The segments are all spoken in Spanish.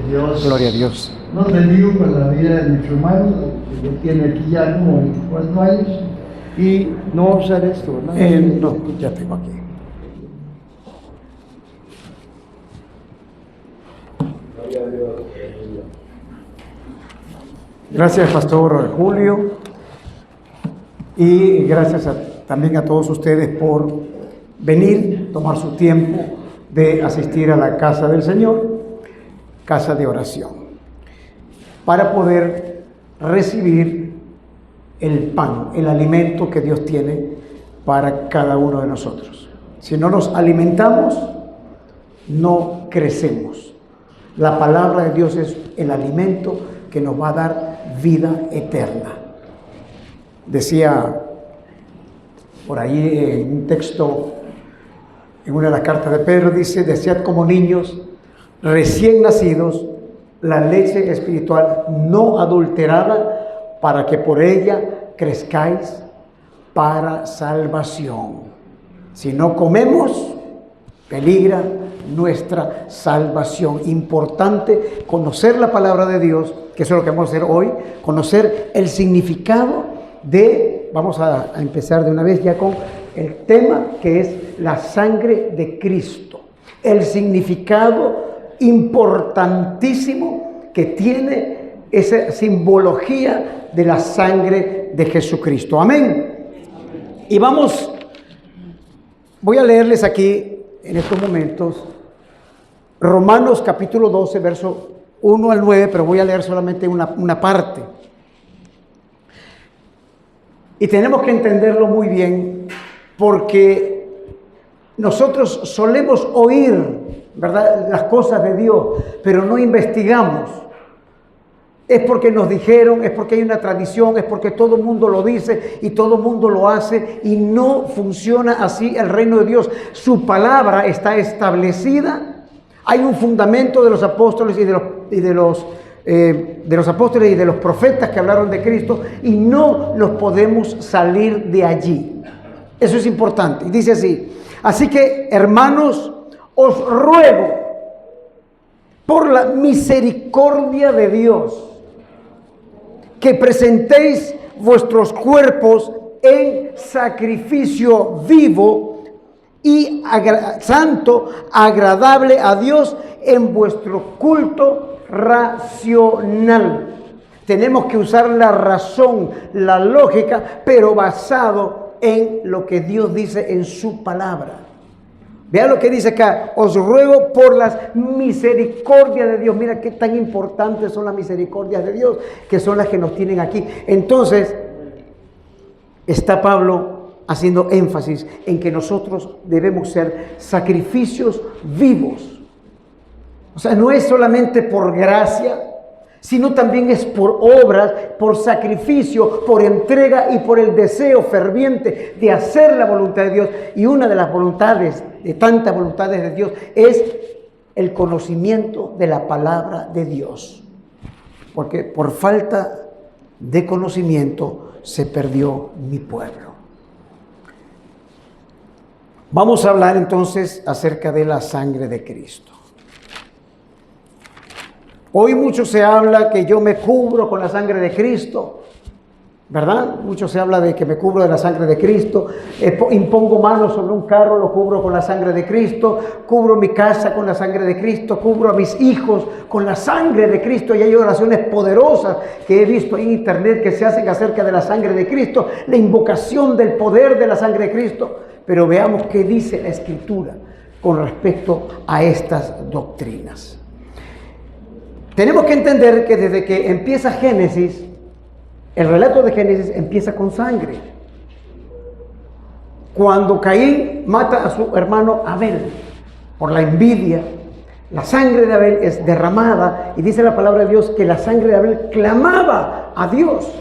Dios Gloria a Dios. nos bendiga con la vida de nuestro hermano, que lo tiene aquí ya como 24 años. Y no va a usar esto, ¿verdad? No, ya tengo aquí. Gracias, Pastor Julio, y gracias también a todos ustedes por venir, tomar su tiempo de asistir a la casa del Señor, casa de oración, para poder recibir el pan, el alimento que Dios tiene para cada uno de nosotros. Si no nos alimentamos, no crecemos. La palabra de Dios es el alimento que nos va a dar vida eterna. Decía por ahí en un texto, en una de las cartas de Pedro, dice: desead como niños recién nacidos la leche espiritual no adulterada, para que por ella crezcáis para salvación. Si no comemos, peligra nuestra salvación. Importante conocer la palabra de Dios, que eso es lo que vamos a hacer hoy, conocer el significado de, vamos a empezar de una vez ya con el tema, que es la sangre de Cristo. El significado importantísimo que tiene esa simbología de la sangre de Jesucristo. Amén. Y voy a leerles aquí en estos momentos Romanos capítulo 12, verso 1 al 9, pero voy a leer solamente una parte. Y tenemos que entenderlo muy bien, porque nosotros solemos oír, ¿verdad?, las cosas de Dios, pero no investigamos. Es porque nos dijeron, es porque hay una tradición, es porque todo el mundo lo dice y todo el mundo lo hace, y no funciona así el reino de Dios. Su palabra está establecida. Hay un fundamento de los apóstoles y de los apóstoles y de los profetas que hablaron de Cristo, y no nos podemos salir de allí. Eso es importante. Y dice así: así que, hermanos, os ruego por la misericordia de Dios que presentéis vuestros cuerpos en sacrificio vivo y santo, agradable a Dios, en vuestro culto racional. Tenemos que usar la razón, la lógica, pero basado en lo que Dios dice en su palabra. Vean lo que dice acá: os ruego por las misericordias de Dios. Mira qué tan importantes son las misericordias de Dios, que son las que nos tienen aquí. Entonces, está Pablo haciendo énfasis en que nosotros debemos ser sacrificios vivos. O sea, no es solamente por gracia, sino también es por obras, por sacrificio, por entrega y por el deseo ferviente de hacer la voluntad de Dios. Y una de las voluntades, de tantas voluntades de Dios, es el conocimiento de la palabra de Dios. Porque por falta de conocimiento se perdió mi pueblo. Vamos a hablar entonces acerca de la sangre de Cristo. Hoy mucho se habla que yo me cubro con la sangre de Cristo, ¿verdad? Mucho se habla de que me cubro de la sangre de Cristo, impongo manos sobre un carro, lo cubro con la sangre de Cristo, cubro mi casa con la sangre de Cristo, cubro a mis hijos con la sangre de Cristo. Y hay oraciones poderosas que he visto en internet que se hacen acerca de la sangre de Cristo, la invocación del poder de la sangre de Cristo. Pero veamos qué dice la Escritura con respecto a estas doctrinas. Tenemos que entender que desde que empieza Génesis, el relato de Génesis empieza con sangre. Cuando Caín mata a su hermano Abel por la envidia, la sangre de Abel es derramada, y dice la palabra de Dios que la sangre de Abel clamaba a Dios.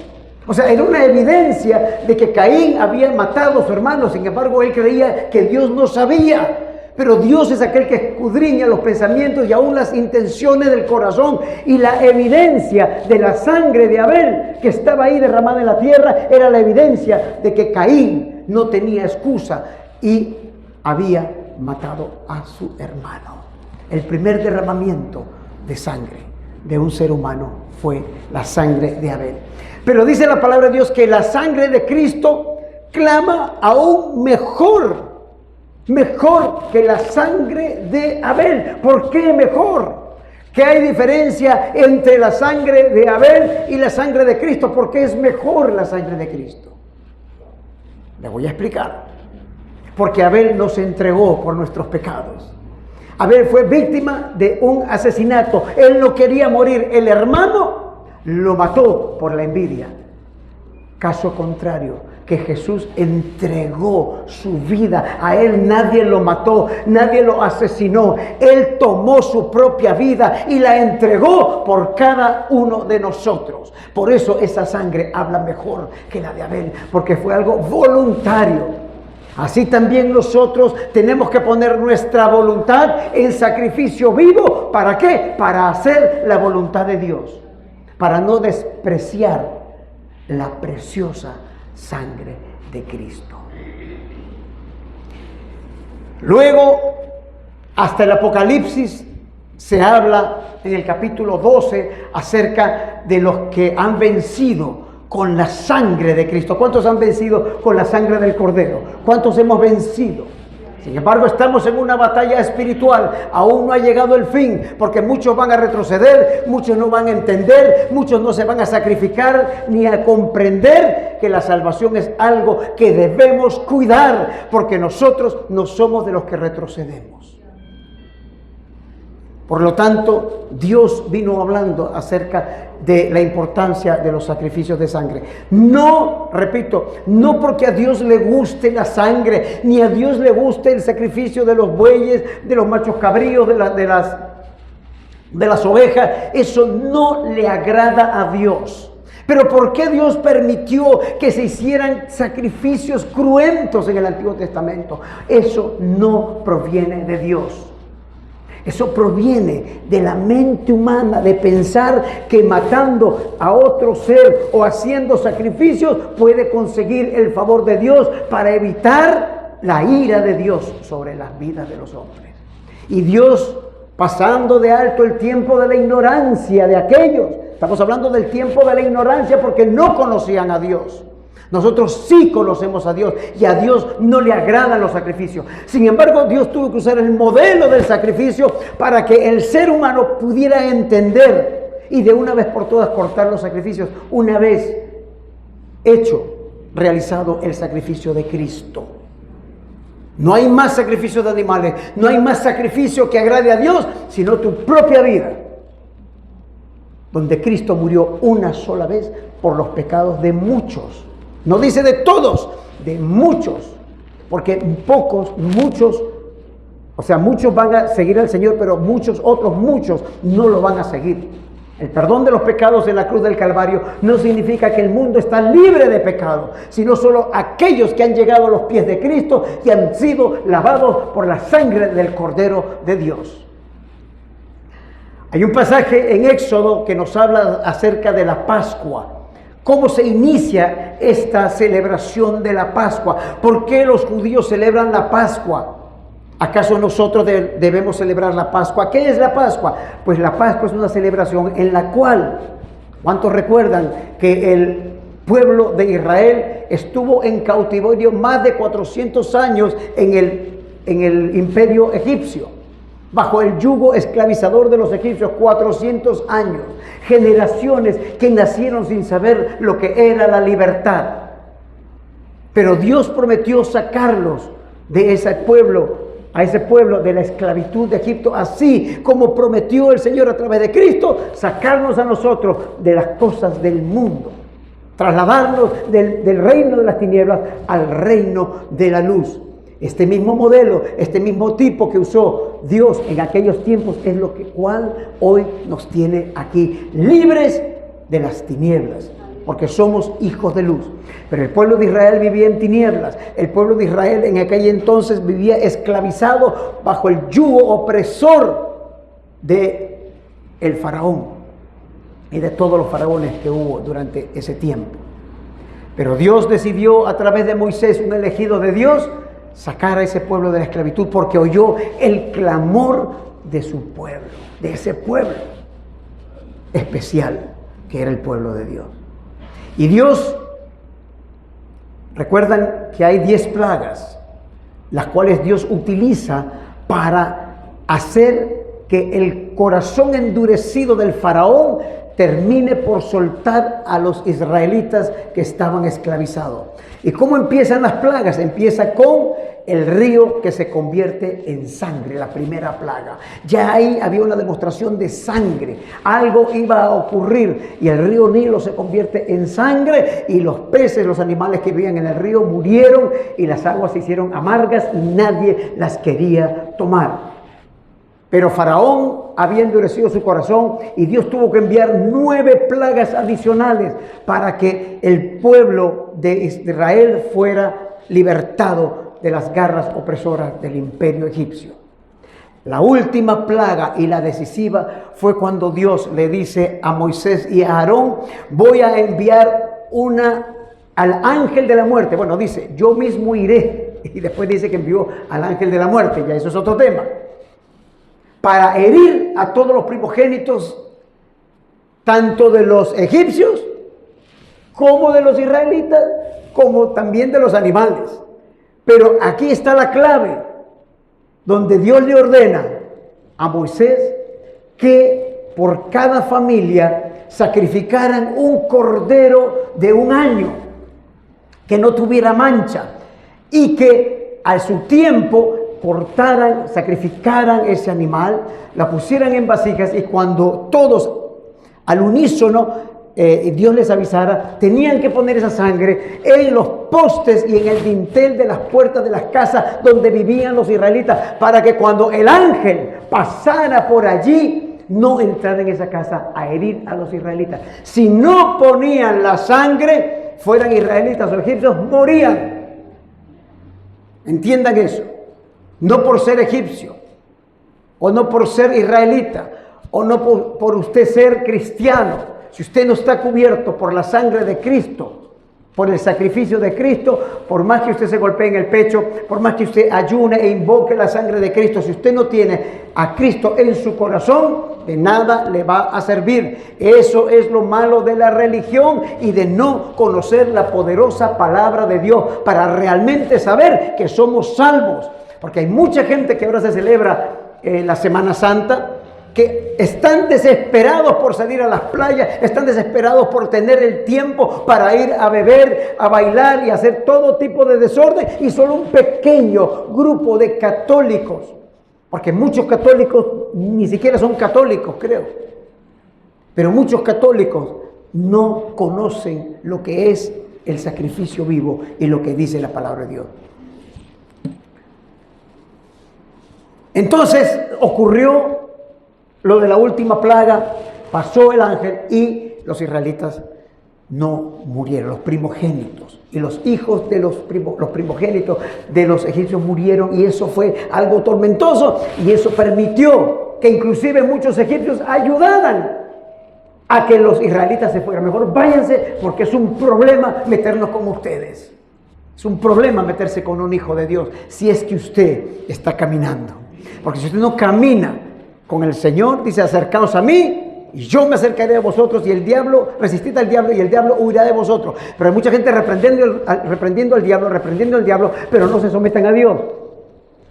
O sea, era una evidencia de que Caín había matado a su hermano. Sin embargo, él creía que Dios no sabía. Pero Dios es aquel que escudriña los pensamientos y aún las intenciones del corazón. Y la evidencia de la sangre de Abel que estaba ahí derramada en la tierra era la evidencia de que Caín no tenía excusa y había matado a su hermano. El primer derramamiento de sangre de un ser humano fue la sangre de Abel. Pero dice la palabra de Dios que la sangre de Cristo clama aún mejor que la sangre de Abel. ¿Por qué mejor? ¿Qué hay diferencia entre la sangre de Abel y la sangre de Cristo? ¿Por qué es mejor la sangre de Cristo? Le voy a explicar. Porque Abel nos entregó por nuestros pecados. Abel fue víctima de un asesinato. Él no quería morir. El hermano lo mató por la envidia. Caso contrario, que Jesús entregó su vida. A él nadie lo mató, nadie lo asesinó. Él tomó su propia vida y la entregó por cada uno de nosotros. Por eso esa sangre habla mejor que la de Abel, porque fue algo voluntario. Así también nosotros tenemos que poner nuestra voluntad en sacrificio vivo. ¿Para qué? Para hacer la voluntad de Dios. Para no despreciar la preciosa sangre de Cristo. Luego, hasta el Apocalipsis, se habla en el capítulo 12 acerca de los que han vencido con la sangre de Cristo. ¿Cuántos han vencido con la sangre del Cordero? ¿Cuántos hemos vencido? Sin embargo, estamos en una batalla espiritual. Aún no ha llegado el fin, porque muchos van a retroceder, muchos no van a entender, muchos no se van a sacrificar ni a comprender que la salvación es algo que debemos cuidar, porque nosotros no somos de los que retrocedemos. Por lo tanto, Dios vino hablando acerca de la importancia de los sacrificios de sangre. No, repito, no porque a Dios le guste la sangre, ni a Dios le guste el sacrificio de los bueyes, de los machos cabríos, de las ovejas. Eso no le agrada a Dios. Pero ¿por qué Dios permitió que se hicieran sacrificios cruentos en el Antiguo Testamento? Eso no proviene de Dios. Eso proviene de la mente humana, de pensar que matando a otro ser o haciendo sacrificios puede conseguir el favor de Dios para evitar la ira de Dios sobre las vidas de los hombres. Y Dios, pasando de alto el tiempo de la ignorancia de aquellos, estamos hablando del tiempo de la ignorancia porque no conocían a Dios. Nosotros sí conocemos a Dios y a Dios no le agradan los sacrificios. Sin embargo, Dios tuvo que usar el modelo del sacrificio para que el ser humano pudiera entender y de una vez por todas cortar los sacrificios. Una vez realizado el sacrificio de Cristo. No hay más sacrificio de animales, no hay más sacrificio que agrade a Dios, sino tu propia vida. Donde Cristo murió una sola vez por los pecados de muchos. No dice de todos, de muchos, porque muchos van a seguir al Señor, pero muchos no lo van a seguir. El perdón de los pecados en la cruz del Calvario no significa que el mundo está libre de pecado, sino solo aquellos que han llegado a los pies de Cristo y han sido lavados por la sangre del Cordero de Dios. Hay un pasaje en Éxodo que nos habla acerca de la Pascua. ¿Cómo se inicia esta celebración de la Pascua? ¿Por qué los judíos celebran la Pascua? ¿Acaso nosotros debemos celebrar la Pascua? ¿Qué es la Pascua? Pues la Pascua es una celebración en la cual, ¿cuántos recuerdan que el pueblo de Israel estuvo en cautiverio más de 400 años en el imperio egipcio? Bajo el yugo esclavizador de los egipcios, 400 años, generaciones que nacieron sin saber lo que era la libertad. Pero Dios prometió sacarlos de ese pueblo, a ese pueblo de la esclavitud de Egipto, así como prometió el Señor a través de Cristo, sacarnos a nosotros de las cosas del mundo, trasladarnos del reino de las tinieblas al reino de la luz. Este mismo modelo, este mismo tipo que usó Dios en aquellos tiempos es lo cual hoy nos tiene aquí, libres de las tinieblas, porque somos hijos de luz. Pero el pueblo de Israel vivía en tinieblas. El pueblo de Israel en aquel entonces vivía esclavizado bajo el yugo opresor de el faraón y de todos los faraones que hubo durante ese tiempo. Pero Dios decidió a través de Moisés, un elegido de Dios, sacar a ese pueblo de la esclavitud porque oyó el clamor de su pueblo, de ese pueblo. especial que era el pueblo de Dios. Y Dios, recuerdan que hay 10 plagas, las cuales Dios utiliza para hacer que el corazón endurecido del faraón termine por soltar a los israelitas que estaban esclavizados. ¿Y cómo empiezan las plagas? Empieza con el río que se convierte en sangre, la primera plaga. Ya ahí había una demostración de sangre. Algo iba a ocurrir y el río Nilo se convierte en sangre y los peces, los animales que vivían en el río murieron y las aguas se hicieron amargas y nadie las quería tomar. Pero Faraón había endurecido su corazón y Dios tuvo que enviar 9 plagas adicionales para que el pueblo de Israel fuera libertado de las garras opresoras del imperio egipcio. La última plaga y la decisiva fue cuando Dios le dice a Moisés y a Aarón: voy a enviar al ángel de la muerte. Bueno, dice, yo mismo iré. Y después dice que envió al ángel de la muerte, ya eso es otro tema. Para herir a todos los primogénitos, tanto de los egipcios, como de los israelitas, como también de los animales. Pero aquí está la clave, donde Dios le ordena a Moisés que por cada familia sacrificaran un cordero de 1 año, que no tuviera mancha, y que a su tiempo cortaran, sacrificaran ese animal, la pusieran en vasijas y cuando todos al unísono Dios les avisara, tenían que poner esa sangre en los postes y en el dintel de las puertas de las casas donde vivían los israelitas, para que cuando el ángel pasara por allí no entrara en esa casa a herir a los israelitas. Si no ponían la sangre, fueran israelitas o egipcios, morían. Entiendan eso. No por ser egipcio, o no por ser israelita, o no por usted ser cristiano. Si usted no está cubierto por la sangre de Cristo, por el sacrificio de Cristo, por más que usted se golpee en el pecho, por más que usted ayune e invoque la sangre de Cristo, si usted no tiene a Cristo en su corazón, de nada le va a servir. Eso es lo malo de la religión y de no conocer la poderosa palabra de Dios para realmente saber que somos salvos. Porque hay mucha gente que ahora se celebra la Semana Santa, que están desesperados por salir a las playas, están desesperados por tener el tiempo para ir a beber, a bailar y hacer todo tipo de desorden, y solo un pequeño grupo de católicos, porque muchos católicos ni siquiera son católicos, creo, pero muchos católicos no conocen lo que es el sacrificio vivo y lo que dice la palabra de Dios. Entonces ocurrió lo de la última plaga, pasó el ángel y los israelitas no murieron, los primogénitos. Y los hijos de los primogénitos de los egipcios murieron, y eso fue algo tormentoso, y eso permitió que inclusive muchos egipcios ayudaran a que los israelitas se fueran. Mejor váyanse, porque es un problema meternos con ustedes. Es un problema meterse con un hijo de Dios si es que usted está caminando. Porque si usted no camina con el Señor, dice: acercaos a mí y yo me acercaré a vosotros, y el diablo, resistid al diablo y el diablo huirá de vosotros. Pero hay mucha gente reprendiendo al diablo, pero no se someten a Dios.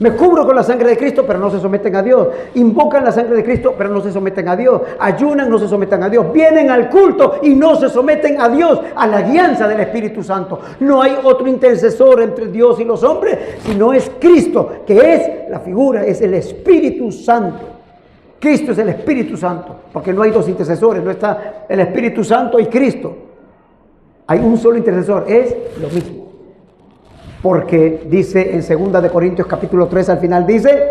Me cubro con la sangre de Cristo, pero no se someten a Dios. Invocan la sangre de Cristo, pero no se someten a Dios. Ayunan, no se someten a Dios. Vienen al culto y no se someten a Dios, a la guianza del Espíritu Santo. No hay otro intercesor entre Dios y los hombres, sino es Cristo, que es la figura, es el Espíritu Santo. Cristo es el Espíritu Santo, porque no hay dos intercesores, no está el Espíritu Santo y Cristo. Hay un solo intercesor, es lo mismo. Porque dice en 2 de Corintios capítulo 3 al final, dice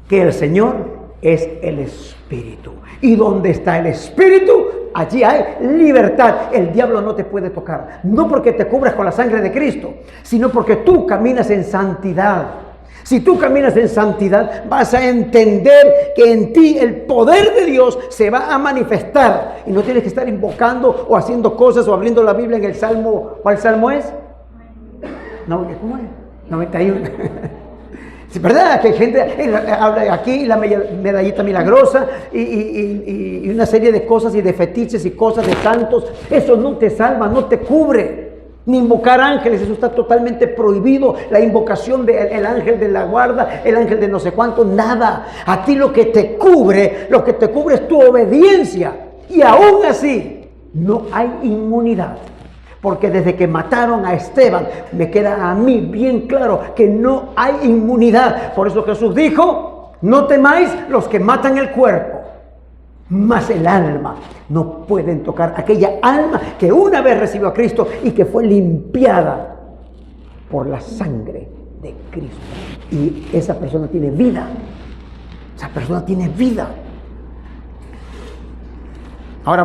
que el Señor es el Espíritu. Y donde está el Espíritu, allí hay libertad. El diablo no te puede tocar. No porque te cubras con la sangre de Cristo, sino porque tú caminas en santidad. Si tú caminas en santidad, vas a entender que en ti el poder de Dios se va a manifestar. Y no tienes que estar invocando o haciendo cosas o abriendo la Biblia en el Salmo. ¿Cuál Salmo es? No, ¿cómo es? 91. ¿Verdad? Que hay gente habla aquí, la medallita milagrosa y una serie de cosas y de fetiches y cosas de santos. Eso no te salva, no te cubre. Ni invocar ángeles, eso está totalmente prohibido. La invocación del ángel de la guarda, el ángel de no sé cuánto, nada. A ti lo que te cubre es tu obediencia. Y aún así, no hay inmunidad. Porque desde que mataron a Esteban, me queda a mí bien claro que no hay inmunidad. Por eso Jesús dijo, no temáis los que matan el cuerpo, mas el alma no pueden tocar. Aquella alma que una vez recibió a Cristo y que fue limpiada por la sangre de Cristo. Y esa persona tiene vida. Esa persona tiene vida. Ahora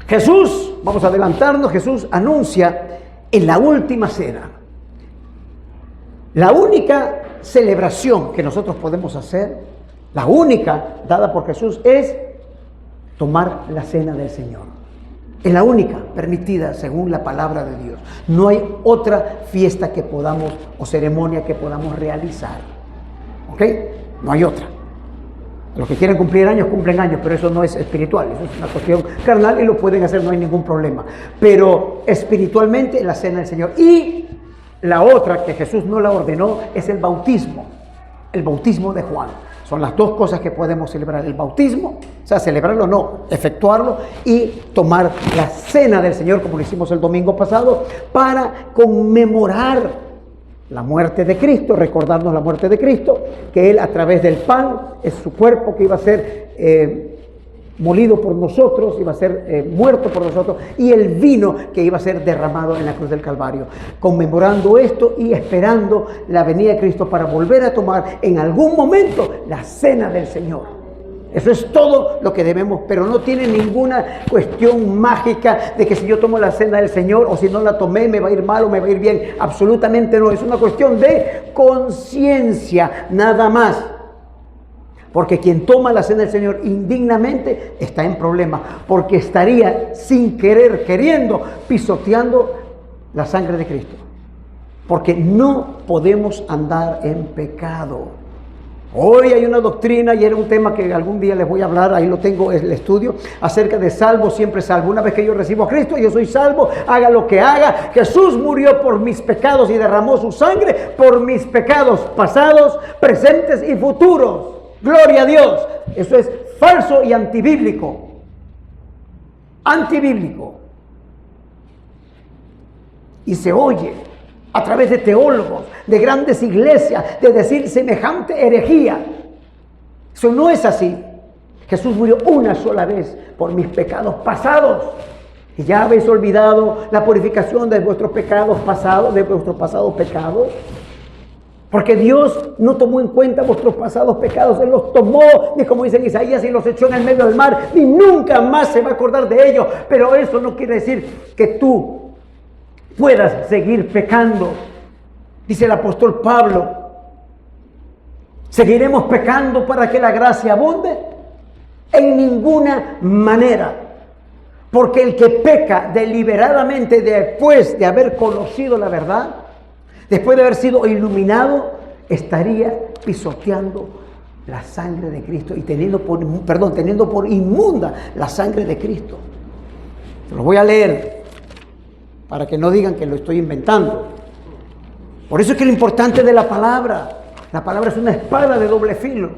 Jesús, vamos a adelantarnos, Jesús anuncia en la última cena. La única celebración que nosotros podemos hacer, la única dada por Jesús, es tomar la cena del Señor. Es la única permitida según la palabra de Dios. No hay otra fiesta que podamos o ceremonia que podamos realizar. ¿Ok? No hay otra. Los que quieren cumplir años, cumplen años, pero eso no es espiritual, eso es una cuestión carnal y lo pueden hacer, no hay ningún problema. Pero espiritualmente la cena del Señor. Y la otra que Jesús no la ordenó es el bautismo de Juan. Son las dos cosas que podemos celebrar, el bautismo, o sea, celebrarlo no, efectuarlo y tomar la cena del Señor como lo hicimos el domingo pasado para conmemorar la muerte de Cristo, recordarnos la muerte de Cristo, que Él a través del pan es su cuerpo que iba a ser molido por nosotros, iba a ser muerto por nosotros, y el vino que iba a ser derramado en la cruz del Calvario. Conmemorando esto y esperando la venida de Cristo para volver a tomar en algún momento la cena del Señor. Eso es todo lo que debemos, pero no tiene ninguna cuestión mágica de que si yo tomo la cena del Señor o si no la tomé me va a ir mal o me va a ir bien. Absolutamente no, es una cuestión de conciencia, nada más. Porque quien toma la cena del Señor indignamente está en problemas, porque estaría sin querer, queriendo, pisoteando la sangre de Cristo. Porque no podemos andar en pecado. Hoy hay una doctrina, y era un tema que algún día les voy a hablar, ahí lo tengo, el estudio, acerca de salvo, siempre salvo. Una vez que yo recibo a Cristo, yo soy salvo, haga lo que haga. Jesús murió por mis pecados y derramó su sangre por mis pecados pasados, presentes y futuros. Gloria a Dios. Eso es falso y antibíblico. Antibíblico. Y se oye a través de teólogos, de grandes iglesias, de decir semejante herejía. Eso no es así. Jesús murió una sola vez por mis pecados pasados. Y ya habéis olvidado la purificación de vuestros pecados pasados, de vuestros pasados pecados. Porque Dios no tomó en cuenta vuestros pasados pecados. Él los tomó, y como dice en Isaías, y los echó en el medio del mar, y nunca más se va a acordar de ellos. Pero eso no quiere decir que tú puedas seguir pecando. Dice el apóstol Pablo, ¿seguiremos pecando para que la gracia abunde? En ninguna manera. Porque el que peca deliberadamente después de haber conocido la verdad, después de haber sido iluminado, estaría pisoteando la sangre de Cristo y teniendo por inmunda la sangre de Cristo. Lo voy a leer para que no digan que lo estoy inventando. Por eso es que lo importante de la palabra es una espada de doble filo.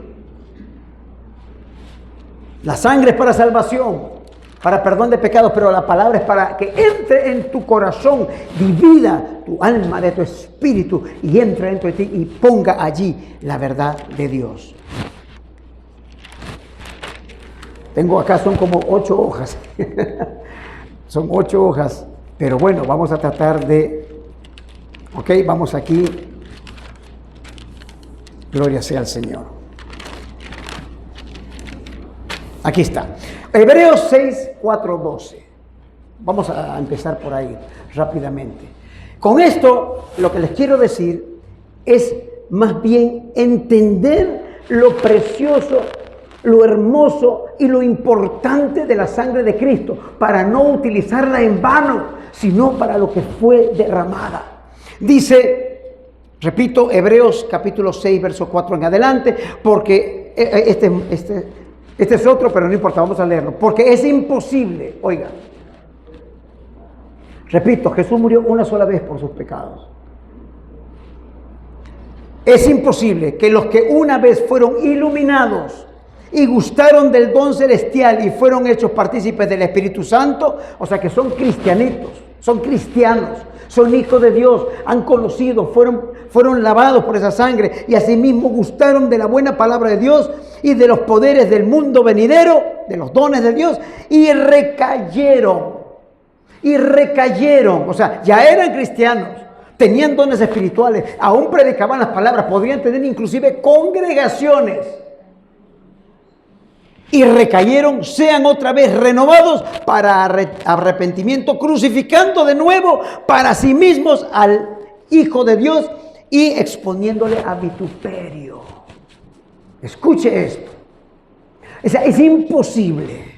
La sangre es para salvación, para perdón de pecados, pero la palabra es para que entre en tu corazón, divida tu alma de tu espíritu y entre dentro de ti y ponga allí la verdad de Dios. Tengo acá, son como 8 hojas. Son 8 hojas. Pero bueno, vamos a tratar de... Ok, vamos aquí. Gloria sea al Señor. Aquí está. Hebreos 6, 4, 12. Vamos a empezar por ahí rápidamente. Con esto, lo que les quiero decir es más bien entender lo precioso, lo hermoso y lo importante de la sangre de Cristo, para no utilizarla en vano, sino para lo que fue derramada. Dice Repito, Hebreos capítulo 6, verso 4 en adelante, porque este es otro, pero no importa, vamos a leerlo. Porque es imposible, oiga, repito, Jesús murió una sola vez por sus pecados. Es imposible que los que una vez fueron iluminados y gustaron del don celestial y fueron hechos partícipes del Espíritu Santo, o sea que son cristianitos, son cristianos, son hijos de Dios, han conocido, fueron lavados por esa sangre y asimismo gustaron de la buena palabra de Dios y de los poderes del mundo venidero, de los dones de Dios, y recayeron, o sea, ya eran cristianos, tenían dones espirituales, aún predicaban las palabras, podrían tener inclusive congregaciones, y recayeron, sean otra vez renovados para arrepentimiento, crucificando de nuevo para sí mismos al Hijo de Dios y exponiéndole a vituperio. Escuche esto. O sea, es imposible.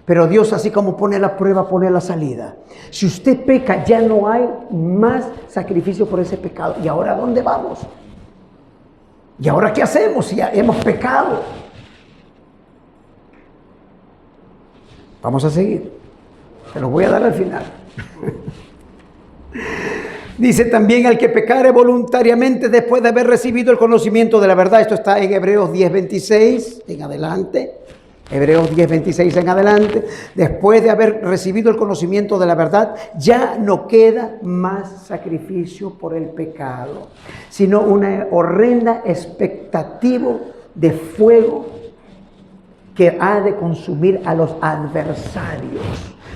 Pero Dios, así como pone la prueba, pone la salida. Si usted peca, ya no hay más sacrificio por ese pecado. ¿Y ahora dónde vamos? ¿Y ahora qué hacemos si ya hemos pecado? Vamos a seguir. Se los voy a dar al final. Dice también: al que pecare voluntariamente después de haber recibido el conocimiento de la verdad. Esto está en Hebreos 10:26 en adelante. Hebreos 10:26 en adelante. Después de haber recibido el conocimiento de la verdad, ya no queda más sacrificio por el pecado, sino una horrenda expectativa de fuego que ha de consumir a los adversarios.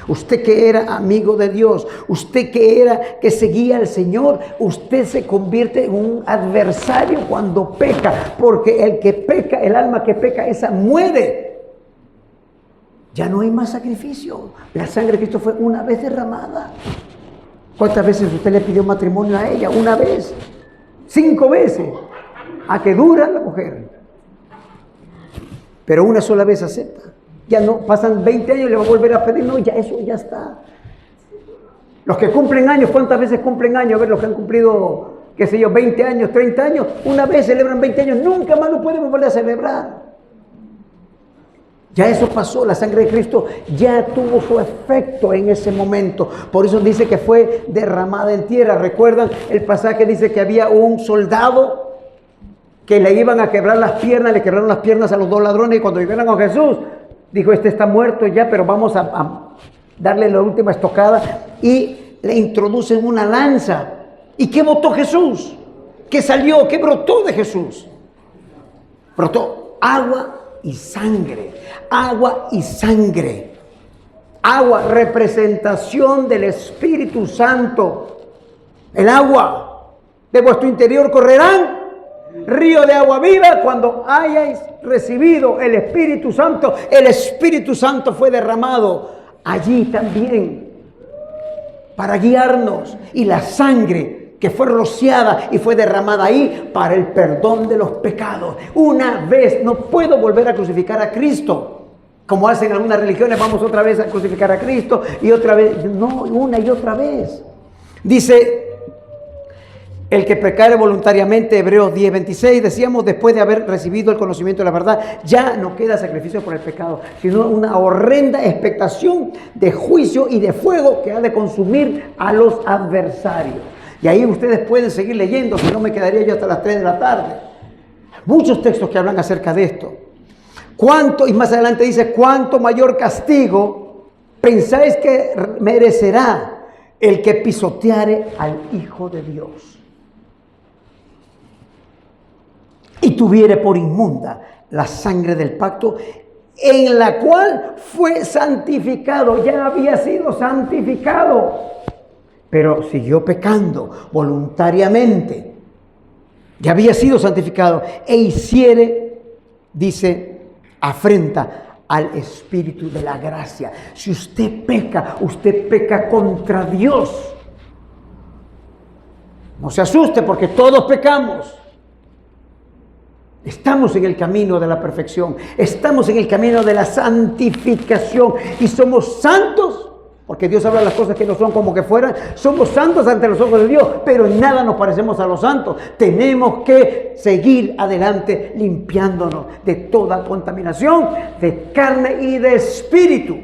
Usted que era amigo de Dios, usted que seguía al Señor, usted se convierte en un adversario cuando peca, porque el que peca, el alma que peca, esa muere. Ya no hay más sacrificio. La sangre de Cristo fue una vez derramada. ¿Cuántas veces usted le pidió matrimonio a ella? Una vez, 5 veces. ¿A qué dura la mujer? Pero una sola vez acepta. Ya no, pasan 20 años y le va a volver a pedir. No, ya eso ya está. Los que cumplen años, ¿cuántas veces cumplen años? A ver, los que han cumplido, qué sé yo, 20 años, 30 años, una vez celebran 20 años, nunca más lo pueden volver a celebrar. Ya eso pasó, la sangre de Cristo ya tuvo su efecto en ese momento. Por eso dice que fue derramada en tierra. ¿Recuerdan el pasaje? Dice que había un soldado que le iban a quebrar las piernas, le quebraron las piernas a los 2 ladrones, y cuando vieron a Jesús, dijo: este está muerto ya, pero vamos a darle la última estocada, y le introducen una lanza. ¿Y qué botó Jesús? ¿Qué salió? ¿Qué brotó de Jesús? Brotó agua y sangre, agua y sangre. Agua, representación del Espíritu Santo. El agua de vuestro interior correrán río de agua viva cuando hayáis recibido el Espíritu Santo. El Espíritu Santo fue derramado allí también para guiarnos, y la sangre que fue rociada y fue derramada ahí para el perdón de los pecados. Una vez, no puedo volver a crucificar a Cristo como hacen algunas religiones. Vamos otra vez a crucificar a Cristo y otra vez. No, una y otra vez. Dice: el que pecare voluntariamente, Hebreos 10:26, decíamos, después de haber recibido el conocimiento de la verdad, ya no queda sacrificio por el pecado, sino una horrenda expectación de juicio y de fuego que ha de consumir a los adversarios. Y ahí ustedes pueden seguir leyendo, si no me quedaría yo hasta las 3 de la tarde. Muchos textos que hablan acerca de esto. ¿Cuánto? Y más adelante dice: ¿cuánto mayor castigo pensáis que merecerá el que pisoteare al Hijo de Dios y tuviere por inmunda la sangre del pacto, en la cual fue santificado? Ya había sido santificado, pero siguió pecando voluntariamente. Ya había sido santificado, e hiciere, dice, afrenta al Espíritu de la gracia. Si usted peca contra Dios. No se asuste, porque todos pecamos. Estamos en el camino de la perfección, estamos en el camino de la santificación, y somos santos porque Dios habla las cosas que no son como que fueran. Somos santos ante los ojos de Dios, pero en nada nos parecemos a los santos. Tenemos que seguir adelante limpiándonos de toda contaminación de carne y de espíritu.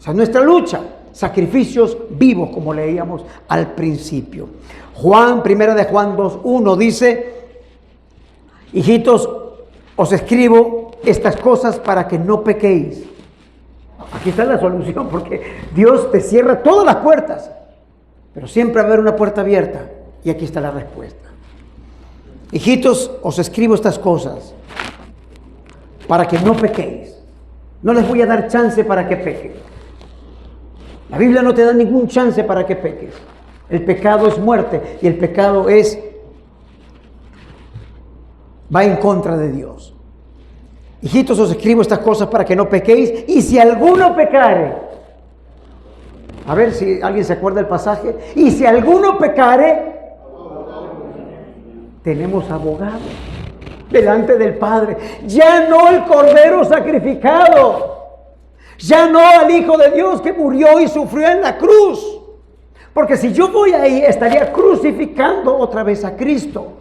O sea, nuestra lucha, sacrificios vivos, como leíamos al principio. Primera de Juan 2:1 dice: hijitos, os escribo estas cosas para que no pequéis. Aquí está la solución, porque Dios te cierra todas las puertas, pero siempre va a haber una puerta abierta, y aquí está la respuesta. Hijitos, os escribo estas cosas para que no pequéis. No les voy a dar chance para que pequen. La Biblia no te da ningún chance para que peques. El pecado es muerte, y el pecado va en contra de Dios. Hijitos, os escribo estas cosas para que no pequéis, y si alguno pecare, a ver si alguien se acuerda del pasaje, y si alguno pecare, tenemos abogado delante del Padre, ya no el Cordero sacrificado, ya no al Hijo de Dios que murió y sufrió en la cruz, porque si yo voy ahí estaría crucificando otra vez a Cristo.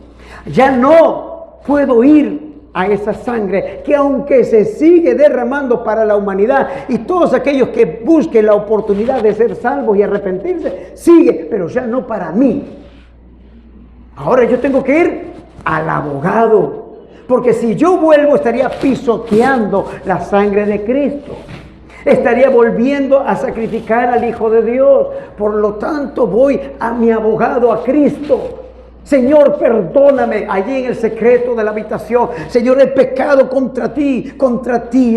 Ya no puedo ir a esa sangre que, aunque se sigue derramando para la humanidad y todos aquellos que busquen la oportunidad de ser salvos y arrepentirse, sigue, pero ya no para mí. Ahora yo tengo que ir al abogado, porque si yo vuelvo estaría pisoteando la sangre de Cristo, estaría volviendo a sacrificar al Hijo de Dios. Por lo tanto voy a mi abogado, a Cristo. Señor, perdóname, allí en el secreto de la habitación. Señor, he pecado contra ti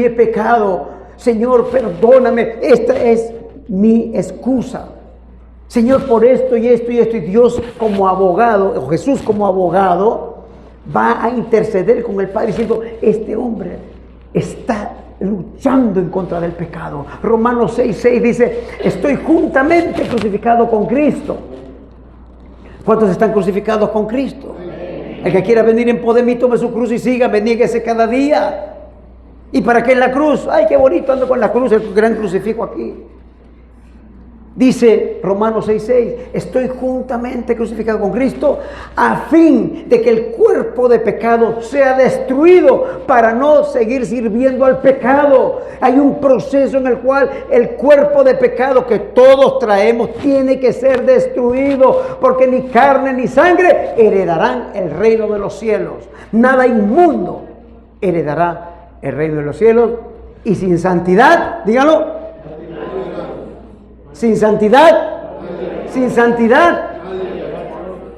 he pecado. Señor, perdóname, esta es mi excusa. Señor, por esto y esto y esto. Y Dios como abogado, o Jesús como abogado, va a interceder con el Padre diciendo: este hombre está luchando en contra del pecado. Romanos 6:6 dice: estoy juntamente crucificado con Cristo. ¿Cuántos están crucificados con Cristo? El que quiera venir en pos de mí, tome su cruz y siga, beníguese cada día. ¿Y para qué en la cruz? ¡Ay, qué bonito ando con la cruz, el gran crucifijo aquí! Dice Romanos 6:6: estoy juntamente crucificado con Cristo, a fin de que el cuerpo de pecado sea destruido, para no seguir sirviendo al pecado. Hay un proceso en el cual el cuerpo de pecado que todos traemos tiene que ser destruido, porque ni carne ni sangre heredarán el reino de los cielos. Nada inmundo heredará el reino de los cielos, y sin santidad, dígalo, sin santidad, sin santidad.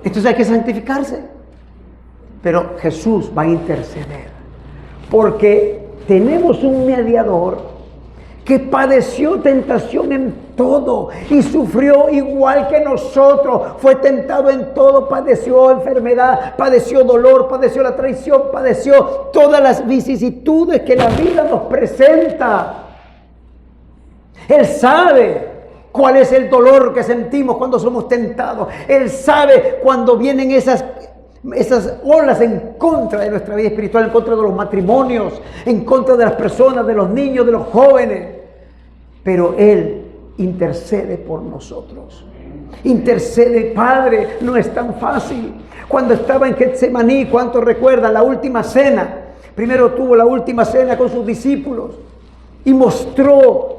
Entonces hay que santificarse. Pero Jesús va a interceder, porque tenemos un mediador que padeció tentación en todo y sufrió igual que nosotros. Fue tentado en todo, padeció enfermedad, padeció dolor, padeció la traición, padeció todas las vicisitudes que la vida nos presenta. Él sabe cuál es el dolor que sentimos cuando somos tentados. Él sabe cuando vienen esas olas en contra de nuestra vida espiritual, en contra de los matrimonios, en contra de las personas, de los niños, de los jóvenes. Pero Él intercede por nosotros. Intercede, Padre, no es tan fácil. Cuando estaba en Getsemaní, ¿cuántos recuerdan la última cena? Primero tuvo la última cena con sus discípulos y mostró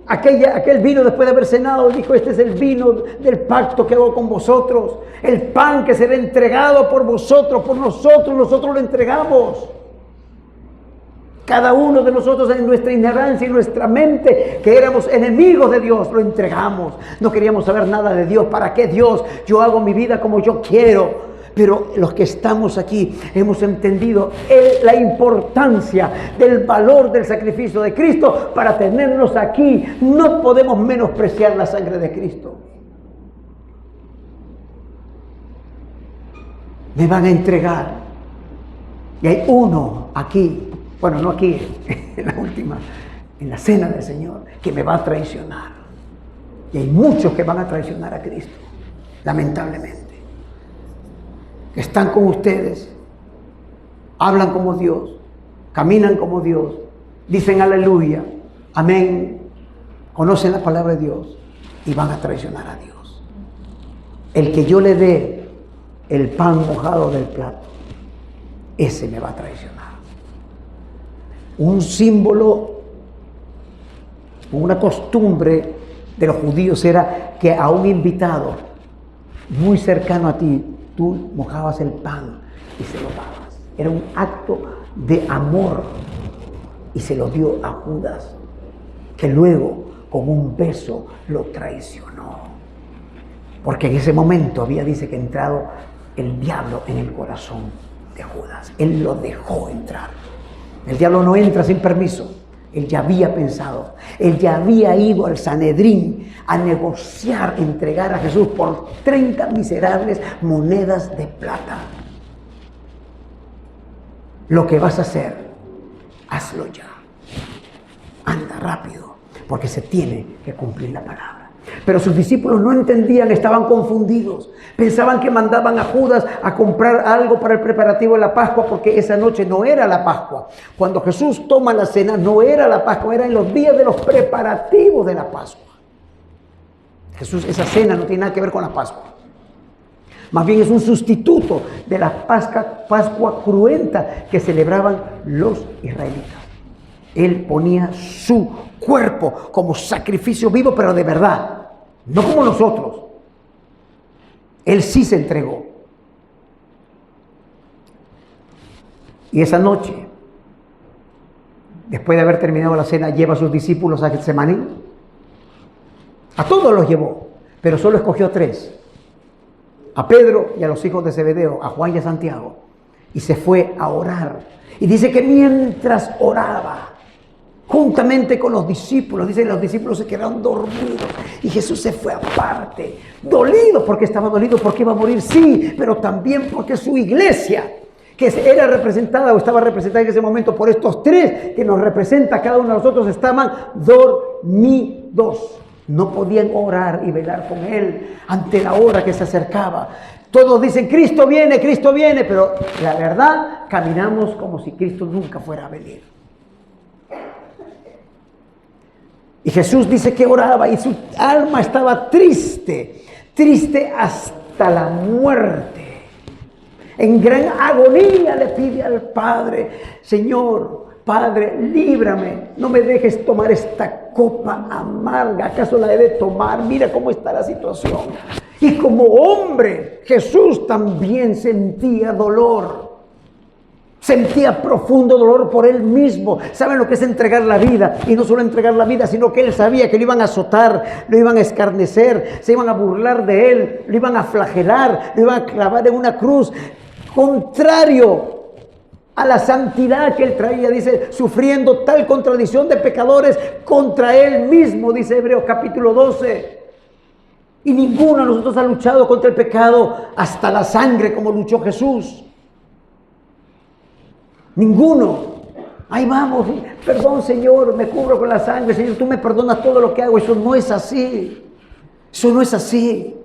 aquel vino después de haber cenado. Dijo: este es el vino del pacto que hago con vosotros, el pan que será entregado por vosotros, por nosotros lo entregamos. Cada uno de nosotros, en nuestra ignorancia y nuestra mente, que éramos enemigos de Dios, lo entregamos. No queríamos saber nada de Dios. ¿Para qué Dios? Yo hago mi vida como yo quiero. Pero los que estamos aquí hemos entendido la importancia del valor del sacrificio de Cristo para tenernos aquí. No podemos menospreciar la sangre de Cristo. Me van a entregar. Y hay uno aquí, bueno, no aquí, en la última, en la cena del Señor, que me va a traicionar. Y hay muchos que van a traicionar a Cristo, lamentablemente. Están con ustedes, hablan como Dios, caminan como Dios, dicen aleluya, amén, conocen la palabra de Dios y van a traicionar a Dios. El que yo le dé el pan mojado del plato, ese me va a traicionar. Un símbolo, una costumbre de los judíos era que a un invitado muy cercano a ti, tú mojabas el pan y se lo dabas. Era un acto de amor y se lo dio a Judas, que luego con un beso lo traicionó. Porque en ese momento dice que entrado el diablo en el corazón de Judas. Él lo dejó entrar. El diablo no entra sin permiso. Él ya había pensado, él ya había ido al Sanedrín a negociar, entregar a Jesús por 30 miserables monedas de plata. Lo que vas a hacer, hazlo ya. Anda rápido, porque se tiene que cumplir la palabra. Pero sus discípulos no entendían, estaban confundidos. Pensaban que mandaban a Judas a comprar algo para el preparativo de la Pascua, porque esa noche no era la Pascua. Cuando Jesús toma la cena, no era la Pascua, era en los días de los preparativos de la Pascua. Esa cena no tiene nada que ver con la Pascua. Más bien es un sustituto de la Pascua cruenta que celebraban los israelitas. Él ponía su cuerpo como sacrificio vivo, pero de verdad, no como nosotros. Él sí se entregó. Y esa noche, después de haber terminado la cena, lleva a sus discípulos a Getsemaní. A todos los llevó, pero solo escogió 3. A Pedro y a los hijos de Zebedeo, a Juan y a Santiago. Y se fue a orar. Y dice que mientras oraba, juntamente con los discípulos, dice que los discípulos se quedaron dormidos y Jesús se fue aparte, dolido porque estaba dolido, porque iba a morir, sí, pero también porque su iglesia, que era representada o estaba representada en ese momento por estos 3 que nos representa cada uno de nosotros, estaban dormidos. No podían orar y velar con Él ante la hora que se acercaba. Todos dicen, Cristo viene, pero la verdad, caminamos como si Cristo nunca fuera a venir. Y Jesús dice que oraba y su alma estaba triste hasta la muerte. En gran agonía le pide al Padre, Señor, Padre, líbrame, no me dejes tomar esta copa amarga, ¿acaso la he de tomar? Mira cómo está la situación. Y como hombre, Jesús también sentía dolor. Sentía profundo dolor por él mismo. ¿Saben lo que es entregar la vida? Y no solo entregar la vida, sino que él sabía que lo iban a azotar, lo iban a escarnecer, se iban a burlar de él, lo iban a flagelar, lo iban a clavar en una cruz. Contrario a la santidad que él traía, dice, sufriendo tal contradicción de pecadores contra él mismo, dice Hebreos capítulo 12. Y ninguno de nosotros ha luchado contra el pecado hasta la sangre como luchó Jesús. Ninguno. Ahí vamos, perdón Señor, me cubro con la sangre, Señor, tú me perdonas todo lo que hago. Eso no es así. Eso no es así.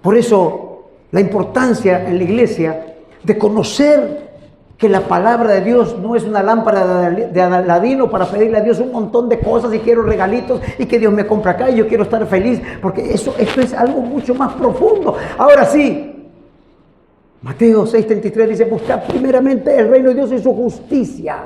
Por eso, la importancia en la iglesia de conocer que la palabra de Dios no es una lámpara de Aladino para pedirle a Dios un montón de cosas y quiero regalitos y que Dios me compre acá y yo quiero estar feliz, porque esto es algo mucho más profundo. Ahora sí, Mateo 6:33 dice, buscad primeramente el reino de Dios y su justicia.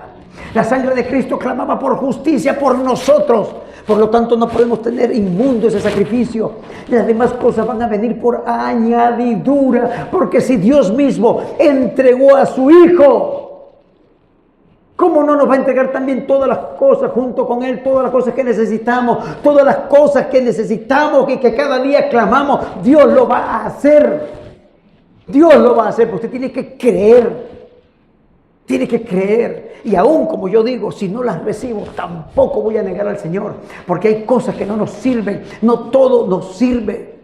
La sangre de Cristo clamaba por justicia por nosotros. Por lo tanto, no podemos tener inmundo ese sacrificio. Las demás cosas van a venir por añadidura. Porque si Dios mismo entregó a su Hijo, ¿cómo no nos va a entregar también todas las cosas junto con Él? Todas las cosas que necesitamos. Todas las cosas que necesitamos y que cada día clamamos. Dios lo va a hacer. Dios lo va a hacer, pero usted tiene que creer. Tiene que creer. Y aún, como yo digo, si no las recibo, tampoco voy a negar al Señor. Porque hay cosas que no nos sirven. No todo nos sirve.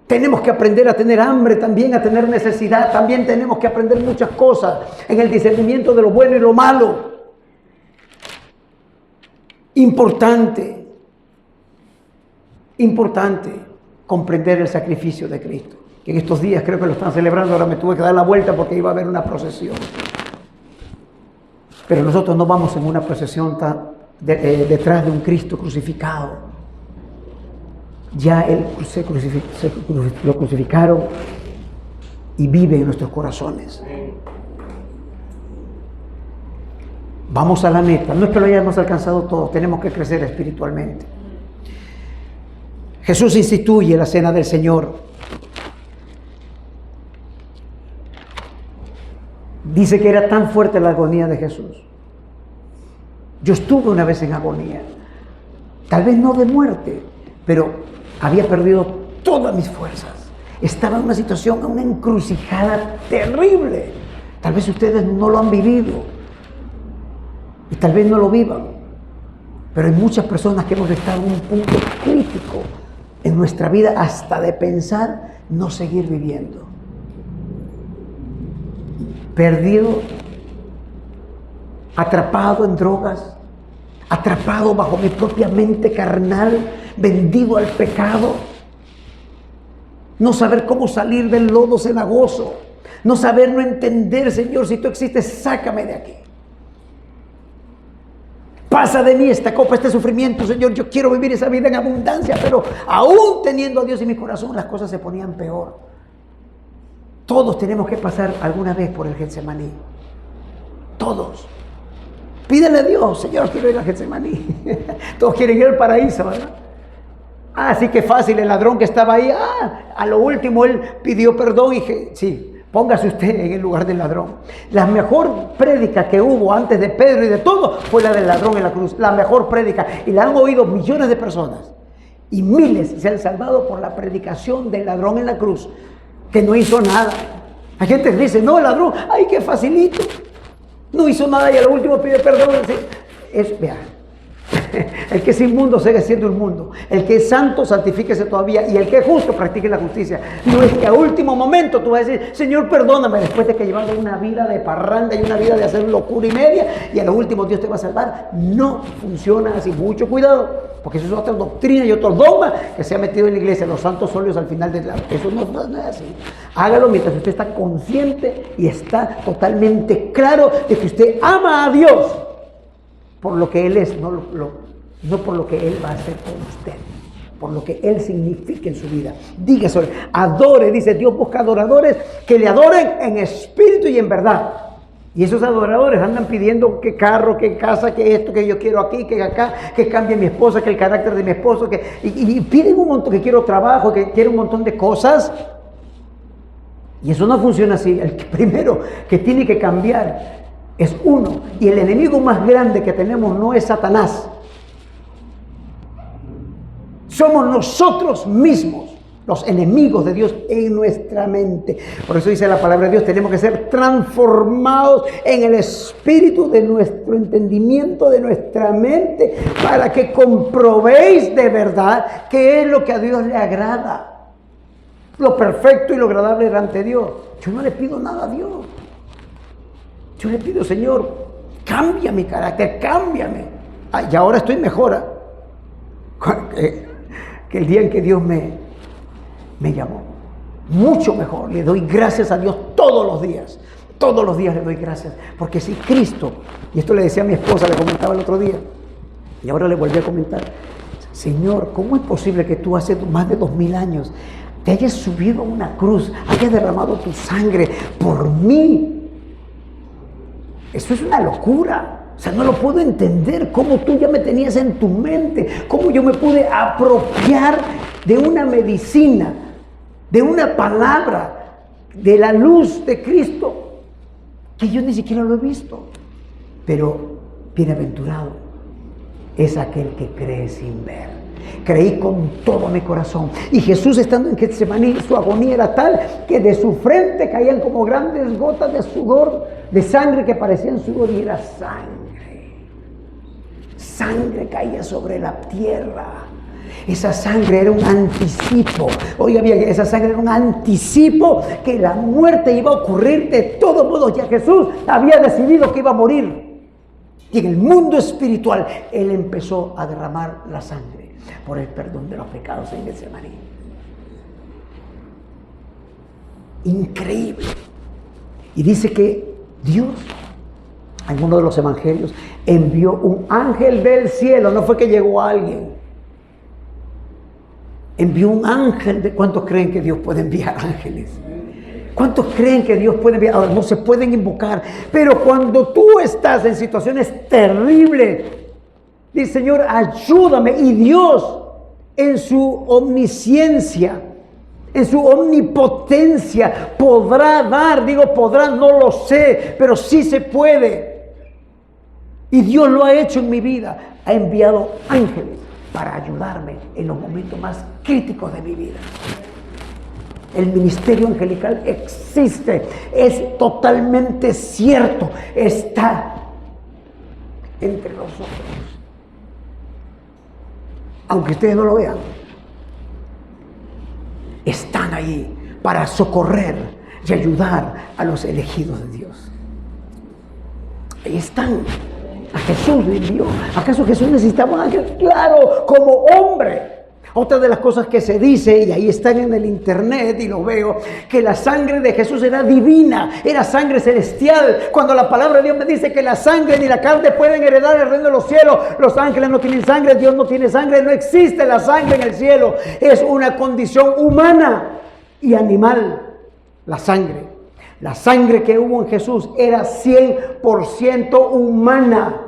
Tenemos que aprender a tener hambre también, a tener necesidad. También tenemos que aprender muchas cosas en el discernimiento de lo bueno y lo malo. Importante comprender el sacrificio de Cristo. Que en estos días creo que lo están celebrando, ahora me tuve que dar la vuelta porque iba a haber una procesión. Pero nosotros no vamos en una procesión detrás de un Cristo crucificado. Ya Él lo crucificaron y vive en nuestros corazones. Vamos a la meta. No es que lo hayamos alcanzado todo, tenemos que crecer espiritualmente. Jesús instituye la cena del Señor. Dice que era tan fuerte la agonía de Jesús. Yo estuve una vez en agonía, tal vez no de muerte, pero había perdido todas mis fuerzas. Estaba en una situación, en una encrucijada terrible. Tal vez ustedes no lo han vivido y tal vez no lo vivan, pero hay muchas personas que hemos estado en un punto crítico en nuestra vida hasta de pensar no seguir viviendo. Perdido, atrapado en drogas, atrapado bajo mi propia mente carnal, vendido al pecado, no saber cómo salir del lodo cenagoso, no saber, no entender, Señor, si tú existes, sácame de aquí. Pasa de mí esta copa, este sufrimiento, Señor, yo quiero vivir esa vida en abundancia, pero aún teniendo a Dios en mi corazón, las cosas se ponían peor. Todos tenemos que pasar alguna vez por el Getsemaní. Todos. Pídele a Dios, Señor, quiero ir al Getsemaní. Todos quieren ir al paraíso, ¿verdad? Así que fácil, el ladrón que estaba ahí, a lo último él pidió perdón y dije, sí, póngase usted en el lugar del ladrón. La mejor prédica que hubo antes de Pedro y de todo fue la del ladrón en la cruz. La mejor prédica. Y la han oído millones de personas. Y miles se han salvado por la predicación del ladrón en la cruz, que no hizo nada. Hay gente que dice, no, el ladrón, ay, qué facilito. No hizo nada y a lo último pide perdón. Vea, el que es inmundo sigue siendo inmundo. El que es santo, santifíquese todavía. Y el que es justo, practique la justicia. No es que a último momento tú vas a decir, Señor, perdóname, después de que llevas una vida de parranda y una vida de hacer locura y media, y a lo último Dios te va a salvar. No funciona así. Mucho cuidado, porque eso es otra doctrina y otro dogma que se ha metido en la iglesia, los santos óleos al final del lado. Eso no es así. Hágalo mientras usted está consciente y está totalmente claro de que usted ama a Dios por lo que Él es, no por lo que Él va a hacer con usted, por lo que Él significa en su vida. Dígase, adore, dice Dios busca adoradores que le adoren en espíritu y en verdad. Y esos adoradores andan pidiendo que carro, que casa, que esto, que yo quiero aquí, que acá, que cambie mi esposa, que el carácter de mi esposo, y piden un montón, que quiero trabajo, que quiero un montón de cosas. Y eso no funciona así. El primero que tiene que cambiar es uno. Y el enemigo más grande que tenemos no es Satanás. Somos nosotros mismos los enemigos de Dios en nuestra mente. Por eso dice la palabra de Dios, tenemos que ser transformados en el espíritu de nuestro entendimiento, de nuestra mente, para que comprobéis de verdad qué es lo que a Dios le agrada. Lo perfecto y lo agradable ante Dios. Yo no le pido nada a Dios. Yo le pido, Señor, cambia mi carácter, cámbiame. Y ahora estoy mejor que el día en que Dios me llamó. Mucho mejor. Le doy gracias a Dios todos los días. Todos los días le doy gracias. Porque si Cristo, y esto le decía a mi esposa, le comentaba el otro día, y ahora le volví a comentar, Señor, ¿cómo es posible que tú hace más de 2000 años te hayas subido a una cruz, hayas derramado tu sangre por mí? Eso es una locura. O sea, no lo puedo entender. Cómo tú ya me tenías en tu mente. Cómo yo me pude apropiar de una medicina, de una palabra, de la luz de Cristo, que yo ni siquiera lo he visto. Pero bienaventurado es aquel que cree sin ver. Creí con todo mi corazón. Y Jesús, estando en Getsemaní, su agonía era tal que de su frente caían como grandes gotas de sudor, de sangre que parecían sudor, y era sangre. Sangre caía sobre la tierra. Esa sangre era un anticipo. Oiga bien, esa sangre era un anticipo que la muerte iba a ocurrir de todos modos. Ya Jesús había decidido que iba a morir. Y en el mundo espiritual, Él empezó a derramar la sangre por el perdón de los pecados en Getsemaní. Increíble. Y dice que Dios en uno de los evangelios, envió un ángel del cielo. No fue que llegó alguien. Envió un ángel. ¿Cuántos creen que Dios puede enviar ángeles? ¿Cuántos creen que Dios puede enviar? Ahora, no se pueden invocar. Pero cuando tú estás en situaciones terribles, dice, Señor, ayúdame. Y Dios, en su omnisciencia, en su omnipotencia, podrá dar. Digo, podrá, no lo sé, pero sí se puede. Y Dios lo ha hecho en mi vida. Ha enviado ángeles para ayudarme en los momentos más críticos de mi vida. El ministerio angelical existe, es totalmente cierto, está entre nosotros. Aunque ustedes no lo vean, están ahí para socorrer y ayudar a los elegidos de Dios. Ahí están. A Jesús le envió. ¿Acaso Jesús necesitaba un ángel? Claro, como hombre. Otra de las cosas que se dice, y ahí están en el internet y lo veo, que la sangre de Jesús era divina, era sangre celestial. Cuando la palabra de Dios me dice que la sangre ni la carne pueden heredar el reino de los cielos, los ángeles no tienen sangre, Dios no tiene sangre, no existe la sangre en el cielo. Es una condición humana y animal, la sangre. La sangre que hubo en Jesús era 100% humana.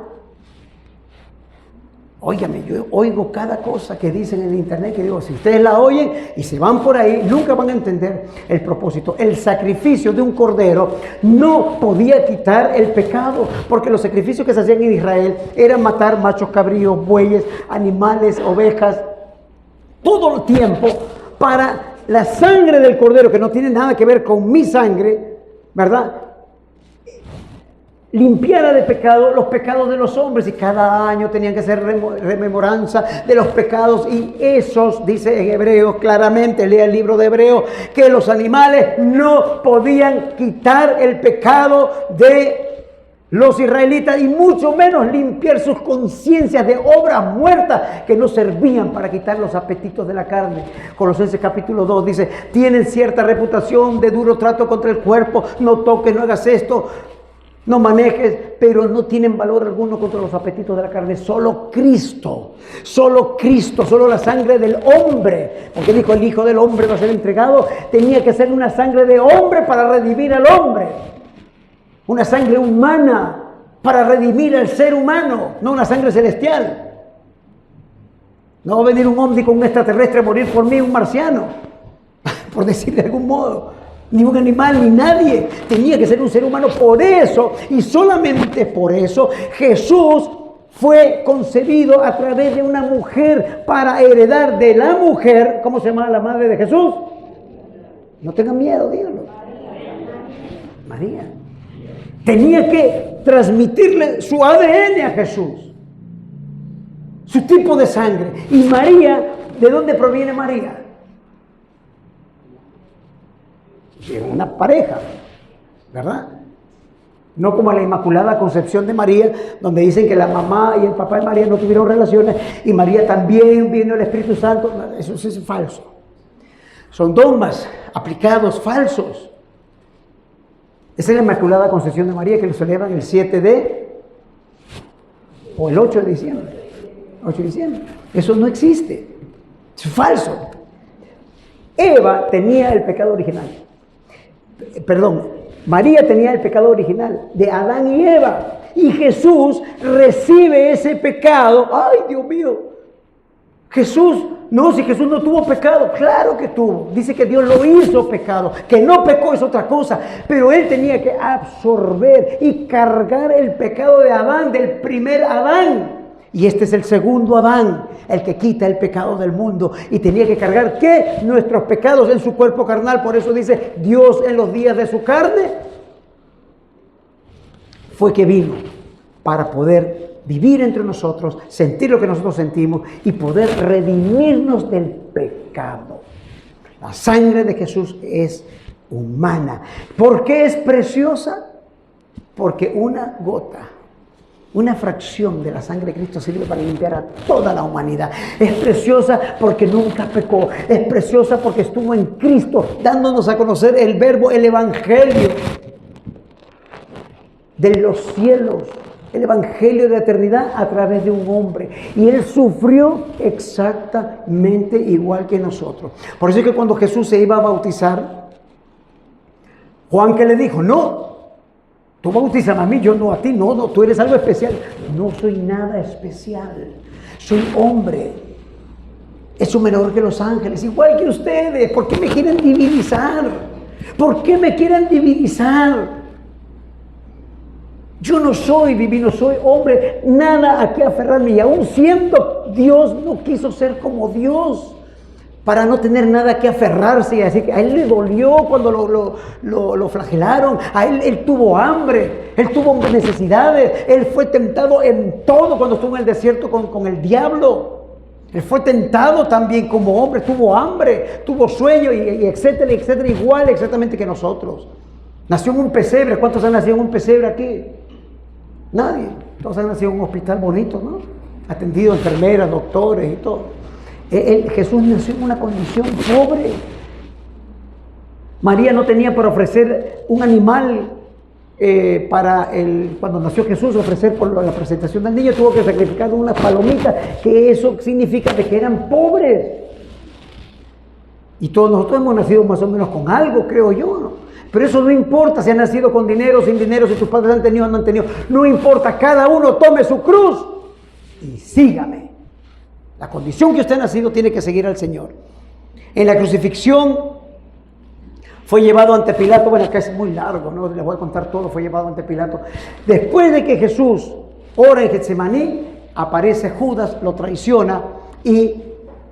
Óigame, yo oigo cada cosa que dicen en el internet, que digo, si ustedes la oyen y se van por ahí, nunca van a entender el propósito. El sacrificio de un cordero no podía quitar el pecado, porque los sacrificios que se hacían en Israel eran matar machos cabríos, bueyes, animales, ovejas, todo el tiempo para la sangre del cordero, que no tiene nada que ver con mi sangre, ¿verdad? Limpiara de pecado los pecados de los hombres, y cada año tenían que hacer rememoranza de los pecados, y esos, dice en Hebreos claramente, lea el libro de Hebreos, que los animales no podían quitar el pecado de los israelitas, y mucho menos limpiar sus conciencias de obras muertas que no servían para quitar los apetitos de la carne. Colosenses capítulo 2 dice, tienen cierta reputación de duro trato contra el cuerpo, no toques, no hagas esto, no manejes, pero no tienen valor alguno contra los apetitos de la carne. Solo Cristo, solo la sangre del hombre, porque dijo el Hijo del Hombre va a ser entregado, tenía que ser una sangre de hombre para redimir al hombre, una sangre humana para redimir al ser humano, no una sangre celestial. No va a venir un ovni con un extraterrestre a morir por mí, un marciano, por decir de algún modo. Ni un animal, ni nadie. Tenía que ser un ser humano. Por eso, y solamente por eso, Jesús fue concebido a través de una mujer para heredar de la mujer. ¿Cómo se llama la madre de Jesús? No tengan miedo, díganlo. María. Tenía que transmitirle su ADN a Jesús, su tipo de sangre. Y María, ¿de dónde proviene María? Una pareja, ¿verdad? No como la Inmaculada Concepción de María, donde dicen que la mamá y el papá de María no tuvieron relaciones y María también vino el Espíritu Santo. Eso es falso. Son dogmas aplicados falsos. Esa es la Inmaculada Concepción de María, que lo celebran el 7 o el 8 de diciembre. 8 de diciembre. Eso no existe. Es falso. Eva tenía el pecado original. María tenía el pecado original de Adán y Eva, y Jesús recibe ese pecado. ¡Ay, Dios mío! Si Jesús no tuvo pecado, claro que tuvo. Dice que Dios lo hizo pecado, que no pecó es otra cosa, pero Él tenía que absorber y cargar el pecado de Adán, del primer Adán. Y este es el segundo Adán, el que quita el pecado del mundo. Y tenía que cargar, ¿qué? Nuestros pecados en su cuerpo carnal. Por eso dice, Dios en los días de su carne fue que vino para poder vivir entre nosotros, sentir lo que nosotros sentimos y poder redimirnos del pecado. La sangre de Jesús es humana. ¿Por qué es preciosa? Porque una gota, una fracción de la sangre de Cristo sirve para limpiar a toda la humanidad. Es preciosa porque nunca pecó. Es preciosa porque estuvo en Cristo, dándonos a conocer el verbo, el evangelio. de los cielos, el evangelio de la eternidad a través de un hombre. Y Él sufrió exactamente igual que nosotros. Por eso es que cuando Jesús se iba a bautizar, Juan, que le dijo, no, tú bautizas a mí, yo no a ti, no, tú eres algo especial. No soy nada especial, soy hombre, hecho menor que los ángeles, igual que ustedes. ¿Por qué me quieren divinizar? ¿Por qué me quieren divinizar? Yo no soy divino, soy hombre, nada a qué aferrarme. Y aún siendo Dios, no quiso ser como Dios, para no tener nada que aferrarse y decir que a Él le dolió cuando lo flagelaron. A Él tuvo hambre, Él tuvo necesidades, Él fue tentado en todo cuando estuvo en el desierto con el diablo. Él fue tentado también como hombre, tuvo hambre, tuvo sueño y etcétera, etcétera, igual exactamente que nosotros. Nació en un pesebre. ¿Cuántos han nacido en un pesebre aquí? Nadie. Todos han nacido en un hospital bonito, ¿no? Atendido enfermeras, doctores y todo. Jesús nació en una condición pobre. María no tenía para ofrecer un animal cuando nació Jesús, ofrecer por la presentación del niño, tuvo que sacrificar unas palomitas, que eso significa de que eran pobres. Y todos nosotros hemos nacido más o menos con algo, creo yo, ¿no? Pero eso no importa si han nacido con dinero, sin dinero, si tus padres han tenido o no han tenido. No importa, cada uno tome su cruz y sígame. La condición que usted ha nacido tiene que seguir al Señor. En la crucifixión fue llevado ante Pilato. Bueno, acá es muy largo, no les voy a contar todo. Fue llevado ante Pilato. Después de que Jesús ora en Getsemaní, aparece Judas, lo traiciona y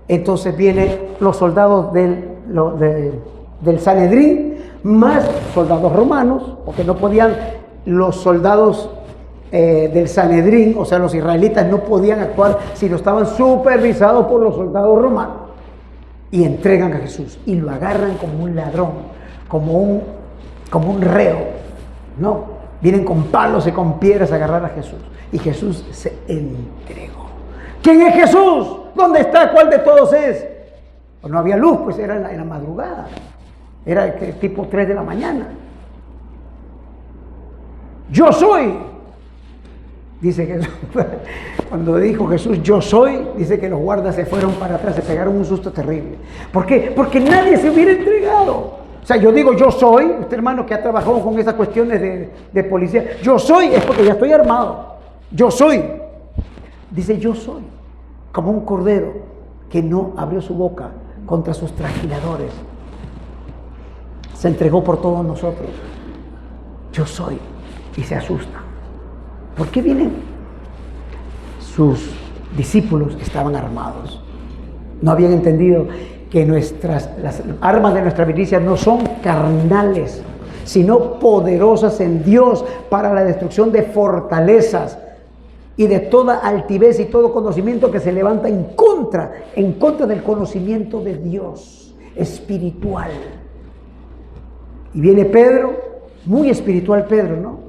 entonces vienen los soldados del Sanedrín, más soldados romanos, porque no podían los soldados del Sanedrín, o sea, los israelitas no podían actuar si no estaban supervisados por los soldados romanos. Y entregan a Jesús y lo agarran como un ladrón, como un reo, ¿no? Vienen con palos y con piedras a agarrar a Jesús. Y Jesús se entregó. ¿Quién es Jesús? ¿Dónde está? ¿Cuál de todos es? Pues no había luz, pues era en la madrugada. Era tipo 3 de la mañana. Yo soy, dice Jesús. Cuando dijo Jesús, yo soy, dice que los guardas se fueron para atrás, se pegaron un susto terrible. ¿Por qué? Porque nadie se hubiera entregado. O sea, yo digo yo soy, usted hermano que ha trabajado con esas cuestiones de policía, yo soy, es porque ya estoy armado. Yo soy. Dice yo soy, como un cordero que no abrió su boca contra sus trasquiladores. Se entregó por todos nosotros. Yo soy. Y se asustan. ¿Por qué vienen? Sus discípulos estaban armados. No habían entendido que las armas de nuestra milicia no son carnales, sino poderosas en Dios para la destrucción de fortalezas y de toda altivez y todo conocimiento que se levanta en contra del conocimiento de Dios espiritual. Y viene Pedro, muy espiritual Pedro, ¿no?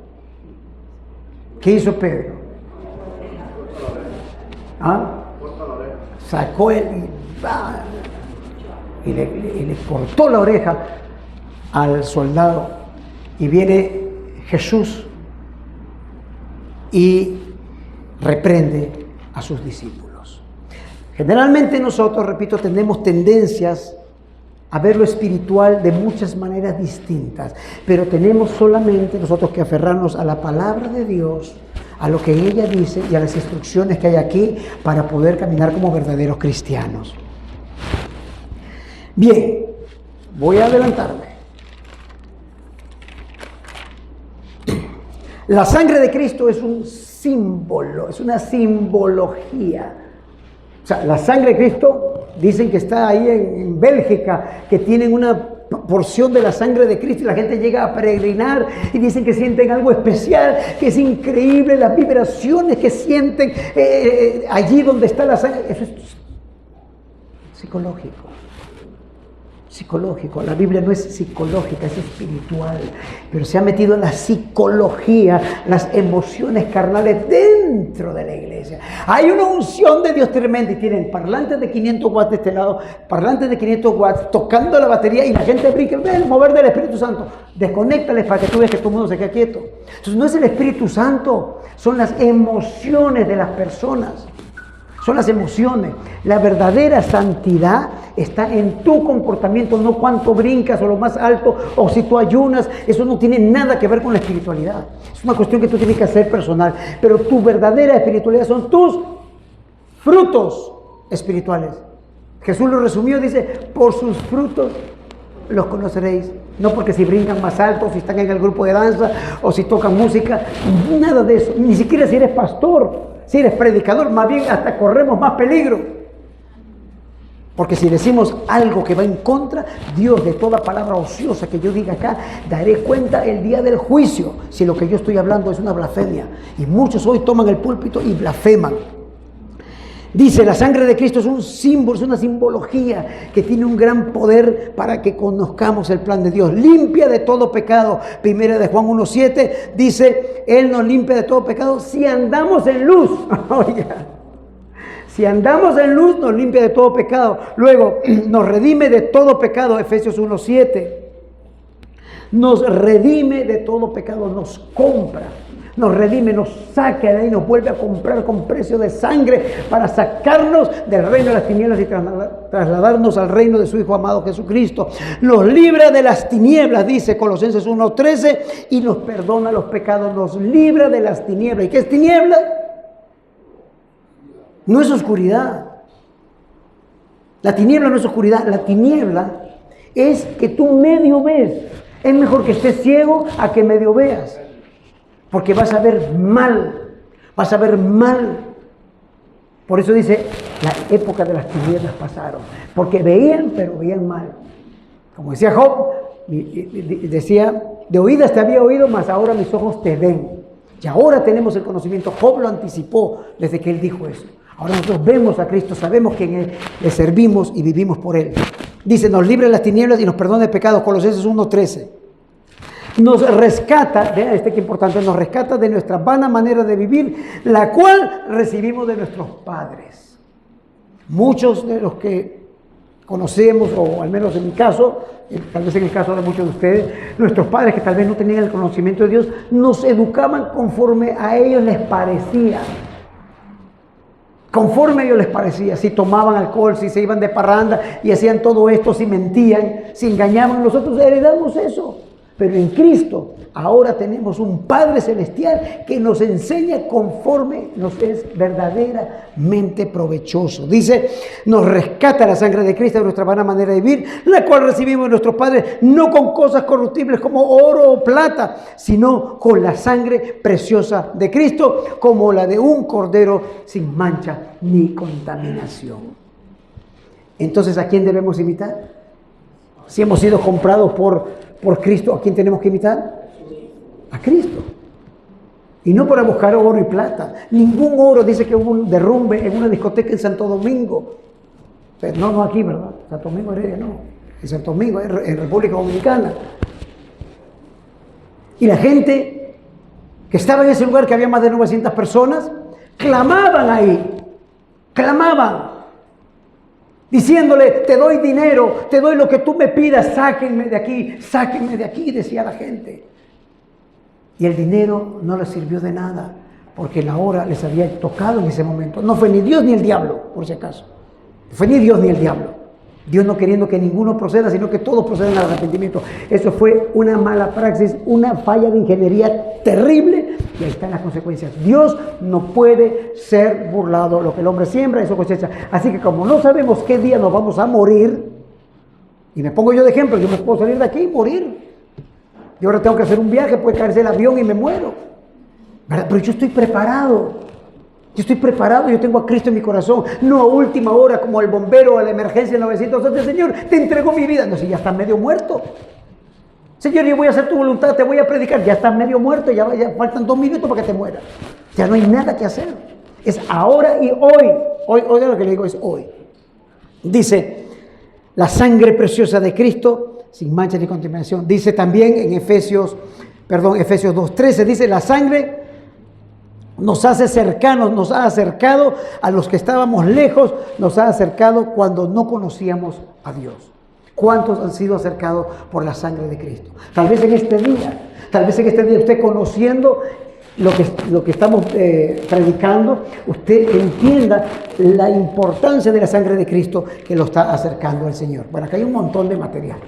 ¿Qué hizo Pedro? Sacó y le cortó la oreja al soldado. Y viene Jesús y reprende a sus discípulos. Generalmente nosotros, repito, tenemos tendencias a ver lo espiritual de muchas maneras distintas, pero tenemos solamente nosotros que aferrarnos a la palabra de Dios, a lo que ella dice y a las instrucciones que hay aquí para poder caminar como verdaderos cristianos. Bien, voy a adelantarme. La sangre de Cristo es un símbolo, es una simbología. O sea, la sangre de Cristo, dicen que está ahí en Bélgica, que tienen una porción de la sangre de Cristo y la gente llega a peregrinar y dicen que sienten algo especial, que es increíble las vibraciones que sienten allí donde está la sangre. Eso es psicológico. psicológico. La Biblia no es psicológica, es espiritual, pero se ha metido en la psicología, las emociones carnales dentro de la iglesia. Hay una unción de Dios tremenda y tienen parlantes de 500 watts de este lado, parlantes de 500 watts tocando la batería y la gente brinca, ve el mover del Espíritu Santo. Desconéctales para que tú veas que todo el mundo se quede quieto. Entonces no es el Espíritu Santo, son las emociones de las personas. Son las emociones. La verdadera santidad está en tu comportamiento, no cuánto brincas o lo más alto, o si tú ayunas. Eso no tiene nada que ver con la espiritualidad. Es una cuestión que tú tienes que hacer personal. Pero tu verdadera espiritualidad son tus frutos espirituales. Jesús lo resumió, dice, por sus frutos los conoceréis. No porque si brincan más alto, si están en el grupo de danza, o si tocan música, nada de eso. Ni siquiera si eres pastor. Si eres predicador, más bien hasta corremos más peligro. Porque si decimos algo que va en contra, Dios, de toda palabra ociosa que yo diga acá, daré cuenta el día del juicio, si lo que yo estoy hablando es una blasfemia. Y muchos hoy toman el púlpito y blasfeman. Dice, la sangre de Cristo es un símbolo, es una simbología que tiene un gran poder para que conozcamos el plan de Dios. Limpia de todo pecado. Primera de Juan 1:7 dice, Él nos limpia de todo pecado si andamos en luz. Oiga, si andamos en luz nos limpia de todo pecado. Luego, nos redime de todo pecado. Efesios 1:7. Nos redime de todo pecado, nos compra. Nos redime, nos saca de ahí, nos vuelve a comprar con precio de sangre para sacarnos del reino de las tinieblas y trasladarnos al reino de su Hijo amado Jesucristo. Nos libra de las tinieblas, dice Colosenses 1:13, y nos perdona los pecados, nos libra de las tinieblas. ¿Y qué es tiniebla? No es oscuridad. La tiniebla no es oscuridad, la tiniebla es que tú medio ves. Es mejor que estés ciego a que medio veas. Porque vas a ver mal, vas a ver mal. Por eso dice, la época de las tinieblas pasaron. Porque veían, pero veían mal. Como decía Job, decía, de oídas te había oído, mas ahora mis ojos te ven. Y ahora tenemos el conocimiento. Job lo anticipó desde que él dijo eso. Ahora nosotros vemos a Cristo, sabemos que en Él le servimos y vivimos por Él. Dice, nos libre de las tinieblas y nos perdona de pecados. Colosenses 1:13. Nos rescata, vean que importante, nos rescata de nuestra vana manera de vivir, la cual recibimos de nuestros padres. Muchos de los que conocemos, o al menos en mi caso, tal vez en el caso de muchos de ustedes, nuestros padres que tal vez no tenían el conocimiento de Dios, nos educaban conforme a ellos les parecía. Conforme a ellos les parecía, si tomaban alcohol, si se iban de parranda y hacían todo esto, si mentían, si engañaban, nosotros heredamos eso. Pero en Cristo ahora tenemos un Padre Celestial que nos enseña conforme nos es verdaderamente provechoso. Dice, nos rescata la sangre de Cristo de nuestra vana manera de vivir, la cual recibimos de nuestros padres, no con cosas corruptibles como oro o plata, sino con la sangre preciosa de Cristo, como la de un cordero sin mancha ni contaminación. Entonces, ¿a quién debemos imitar? Si hemos sido comprados por Cristo, ¿a quién tenemos que imitar? A Cristo. Y no para buscar oro y plata. Ningún oro, dice que hubo un derrumbe en una discoteca en Santo Domingo. Pero no aquí, ¿verdad? Santo Domingo, Heredia, no. En Santo Domingo, en República Dominicana. Y la gente que estaba en ese lugar, que había más de 900 personas, clamaban ahí. Clamaban. Diciéndole, te doy dinero, te doy lo que tú me pidas, sáquenme de aquí, decía la gente. Y el dinero no les sirvió de nada, porque la hora les había tocado en ese momento. No fue ni Dios ni el diablo, por si acaso. No fue ni Dios ni el diablo. Dios no queriendo que ninguno proceda, sino que todos procedan al arrepentimiento. Eso fue una mala praxis, una falla de ingeniería terrible, y ahí están las consecuencias. Dios no puede ser burlado. Lo que el hombre siembra, eso cosecha. Así que como no sabemos qué día nos vamos a morir, y me pongo yo de ejemplo, yo me puedo salir de aquí y morir. Yo ahora tengo que hacer un viaje, puede caerse el avión y me muero. ¿Verdad? Pero yo estoy preparado. Yo estoy preparado, yo tengo a Cristo en mi corazón. No a última hora como el bombero a la emergencia 911. Señor, te entrego mi vida. No, si ya estás medio muerto. Señor, yo voy a hacer tu voluntad, te voy a predicar. Ya estás medio muerto, ya faltan 2 minutos para que te mueras. Ya no hay nada que hacer. Es ahora y hoy. Hoy lo que le digo es hoy. Dice, la sangre preciosa de Cristo, sin mancha ni contaminación. Dice también en Efesios 2:13, dice, la sangre nos hace cercanos, nos ha acercado a los que estábamos lejos, nos ha acercado cuando no conocíamos a Dios. ¿Cuántos han sido acercados por la sangre de Cristo? Tal vez en este día usted conociendo lo que estamos predicando, usted entienda la importancia de la sangre de Cristo que lo está acercando al Señor. Bueno, acá hay un montón de material.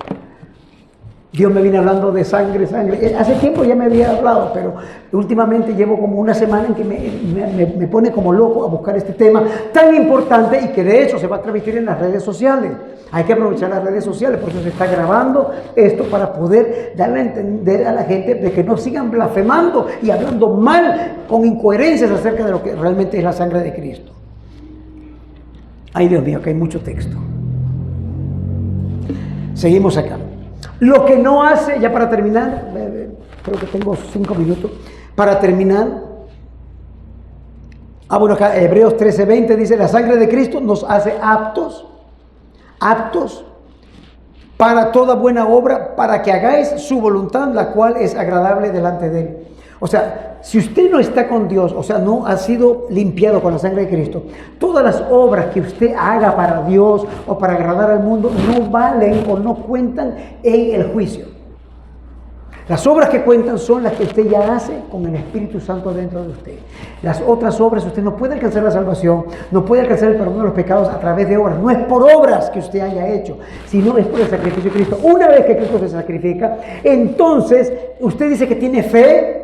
Dios me viene hablando de sangre. Hace tiempo ya me había hablado, pero últimamente llevo como una semana en que me pone como loco a buscar este tema tan importante y que de hecho se va a transmitir en las redes sociales. Hay que aprovechar las redes sociales, por eso se está grabando esto para poder darle a entender a la gente de que no sigan blasfemando y hablando mal con incoherencias acerca de lo que realmente es la sangre de Cristo. Ay, Dios mío, que hay mucho texto. Seguimos acá. Lo que no hace, ya para terminar, creo que tengo 5 minutos, para terminar. Bueno, acá Hebreos 13:20 dice, la sangre de Cristo nos hace aptos para toda buena obra, para que hagáis su voluntad, la cual es agradable delante de Él. O sea, si usted no está con Dios, o sea, no ha sido limpiado con la sangre de Cristo, todas las obras que usted haga para Dios o para agradar al mundo no valen o no cuentan en el juicio. Las obras que cuentan son las que usted ya hace con el Espíritu Santo dentro de usted. Las otras obras, usted no puede alcanzar la salvación, no puede alcanzar el perdón de los pecados a través de obras. No es por obras que usted haya hecho, sino es por el sacrificio de Cristo. Una vez que Cristo se sacrifica, entonces usted dice que tiene fe.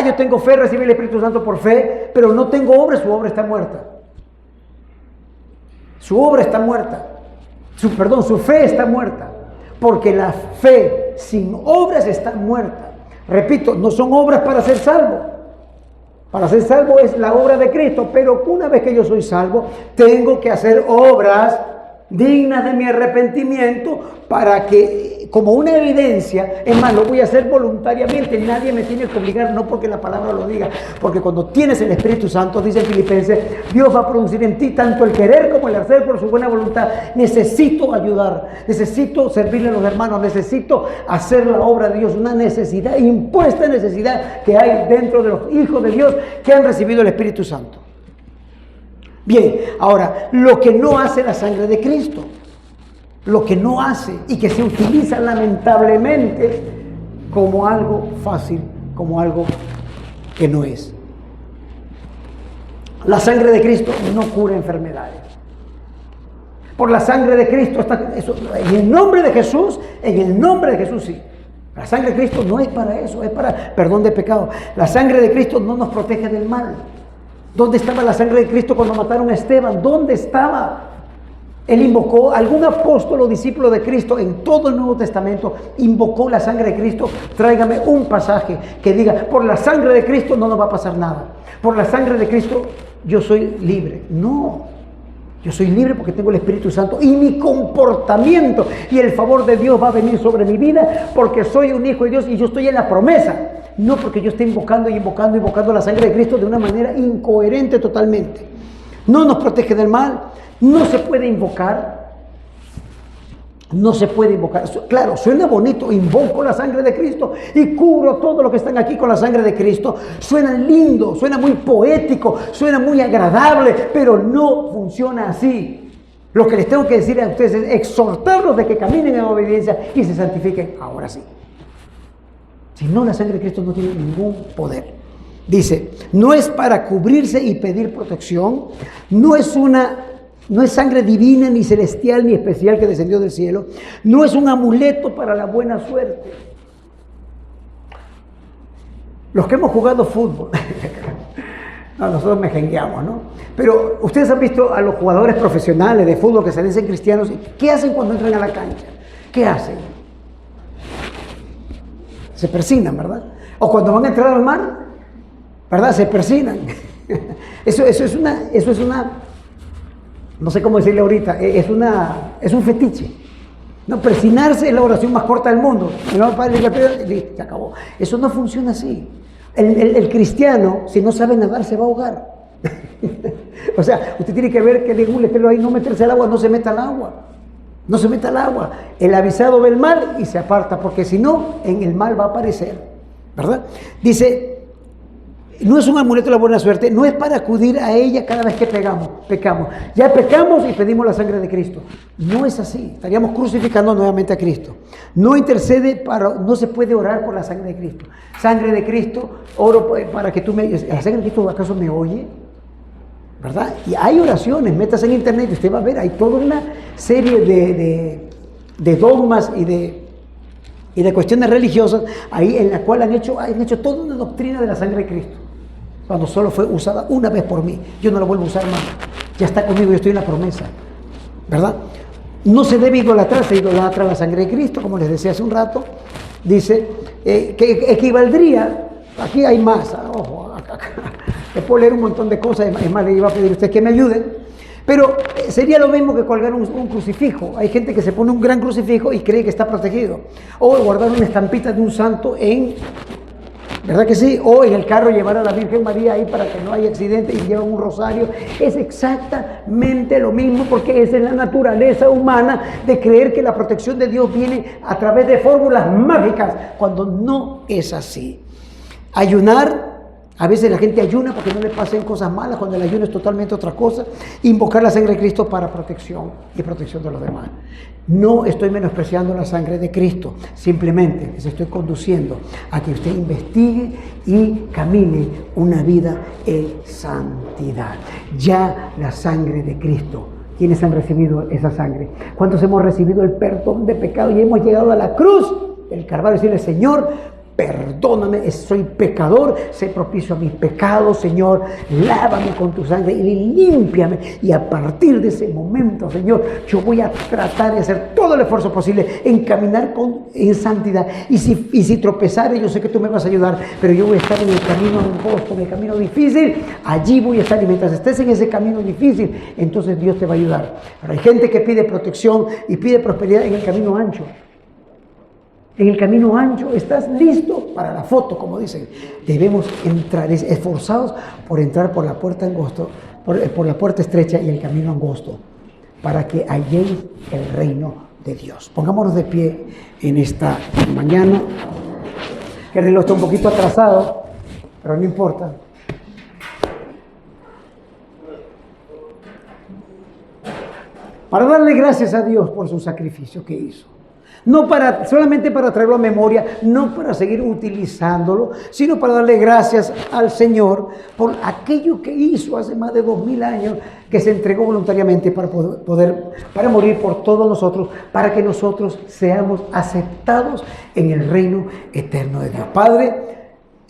Yo tengo fe, recibí el Espíritu Santo por fe, pero no tengo obra, su obra está muerta. Su obra está muerta. Su fe está muerta. Porque la fe sin obras está muerta. Repito, no son obras para ser salvo. Para ser salvo es la obra de Cristo, pero una vez que yo soy salvo, tengo que hacer obras dignas de mi arrepentimiento para que, como una evidencia, es más, lo voy a hacer voluntariamente, nadie me tiene que obligar, no porque la palabra lo diga, porque cuando tienes el Espíritu Santo, dice en Filipenses, Dios va a producir en ti tanto el querer como el hacer por su buena voluntad. Necesito ayudar, necesito servirle a los hermanos, necesito hacer la obra de Dios, una necesidad, impuesta necesidad que hay dentro de los hijos de Dios que han recibido el Espíritu Santo. Bien, ahora, lo que no hace la sangre de Cristo, lo que no hace y que se utiliza lamentablemente como algo fácil, como algo que no es. La sangre de Cristo no cura enfermedades. Por la sangre de Cristo, en el nombre de Jesús sí. La sangre de Cristo no es para eso, es para perdón de pecado. La sangre de Cristo no nos protege del mal. ¿Dónde estaba la sangre de Cristo cuando mataron a Esteban? ¿Dónde estaba? Él invocó, algún apóstol o discípulo de Cristo en todo el Nuevo Testamento invocó la sangre de Cristo. Tráigame un pasaje que diga, por la sangre de Cristo no nos va a pasar nada. Por la sangre de Cristo yo soy libre. No, yo soy libre porque tengo el Espíritu Santo y mi comportamiento y el favor de Dios va a venir sobre mi vida porque soy un hijo de Dios y yo estoy en la promesa. No porque yo esté invocando la sangre de Cristo de una manera incoherente totalmente. No nos protege del mal, no se puede invocar. Claro, suena bonito, invoco la sangre de Cristo y cubro todo lo que están aquí con la sangre de Cristo. Suena lindo, suena muy poético, suena muy agradable, pero no funciona así. Lo que les tengo que decir a ustedes es exhortarlos de que caminen en obediencia y se santifiquen ahora sí. Si no, la sangre de Cristo no tiene ningún poder. Dice, no es para cubrirse y pedir protección, no es sangre divina, ni celestial, ni especial que descendió del cielo, no es un amuleto para la buena suerte. Los que hemos jugado fútbol, nosotros mejengueamos, ¿no? Pero ustedes han visto a los jugadores profesionales de fútbol que se dicen cristianos, ¿qué hacen cuando entran a la cancha? ¿Qué hacen? Se persignan, ¿verdad? O cuando van a entrar al mar, ¿verdad? Se persignan. Eso es una, no sé cómo decirle ahorita, es un fetiche. No, persignarse es la oración más corta del mundo. No, Padre, se acabó. Eso no funciona así. El cristiano, si no sabe nadar, se va a ahogar. O sea, usted tiene que ver que le un letrero ahí, no meterse al agua, no se meta al agua. No se meta al agua. El avisado ve el mal y se aparta, porque si no, en el mal va a aparecer, ¿verdad? Dice, no es un amuleto de la buena suerte, no es para acudir a ella cada vez que pecamos. Ya pecamos y pedimos la sangre de Cristo. No es así, estaríamos crucificando nuevamente a Cristo. No intercede no se puede orar por la sangre de Cristo. Sangre de Cristo, oro para que tú me... ¿La sangre de Cristo acaso me oye? ¿Verdad? Y hay oraciones, metas en internet y usted va a ver, hay toda una serie de dogmas y de cuestiones religiosas ahí en la cual han hecho toda una doctrina de la sangre de Cristo, cuando solo fue usada una vez por mí. Yo no la vuelvo a usar más, ya está conmigo, yo estoy en la promesa, ¿verdad? No se debe idolatrar, se idolatra la sangre de Cristo, como les decía hace un rato. Dice que equivaldría, aquí hay más, ojo, acá. Les puedo leer un montón de cosas, es más, le iba a pedir a ustedes que me ayuden, pero sería lo mismo que colgar un crucifijo. Hay gente que se pone un gran crucifijo y cree que está protegido, o guardar una estampita de un santo ¿verdad que sí? O en el carro llevar a la Virgen María ahí para que no haya accidente y llevar un rosario. Es exactamente lo mismo, porque esa es la naturaleza humana de creer que la protección de Dios viene a través de fórmulas mágicas, cuando no es así. Ayunar. A veces la gente ayuna para que no le pasen cosas malas, cuando el ayuno es totalmente otra cosa. Invocar la sangre de Cristo para protección y protección de los demás. No estoy menospreciando la sangre de Cristo, simplemente les estoy conduciendo a que usted investigue y camine una vida en santidad. Ya la sangre de Cristo. ¿Quiénes han recibido esa sangre? ¿Cuántos hemos recibido el perdón de pecado y hemos llegado a la cruz del Calvario y decirle, Señor, perdóname, soy pecador, sé propicio a mis pecados, Señor, lávame con tu sangre y límpiame. Y a partir de ese momento, Señor, yo voy a tratar de hacer todo el esfuerzo posible en caminar en santidad. Y si tropezare, yo sé que tú me vas a ayudar, pero yo voy a estar en el camino angosto, en el camino difícil, allí voy a estar. Y mientras estés en ese camino difícil, entonces Dios te va a ayudar. Pero hay gente que pide protección y pide prosperidad en el camino ancho. En el camino ancho, ¿estás listo para la foto? Como dicen, debemos entrar, esforzados por entrar por la puerta angosto, por la puerta estrecha y el camino angosto, para que halléis el reino de Dios. Pongámonos de pie en esta mañana. El reloj está un poquito atrasado, pero no importa. Para darle gracias a Dios por su sacrificio que hizo. No solamente para traerlo a memoria, no para seguir utilizándolo, sino para darle gracias al Señor por aquello que hizo hace más de 2000 años, que se entregó voluntariamente para morir por todos nosotros, para que nosotros seamos aceptados en el reino eterno de Dios. Padre,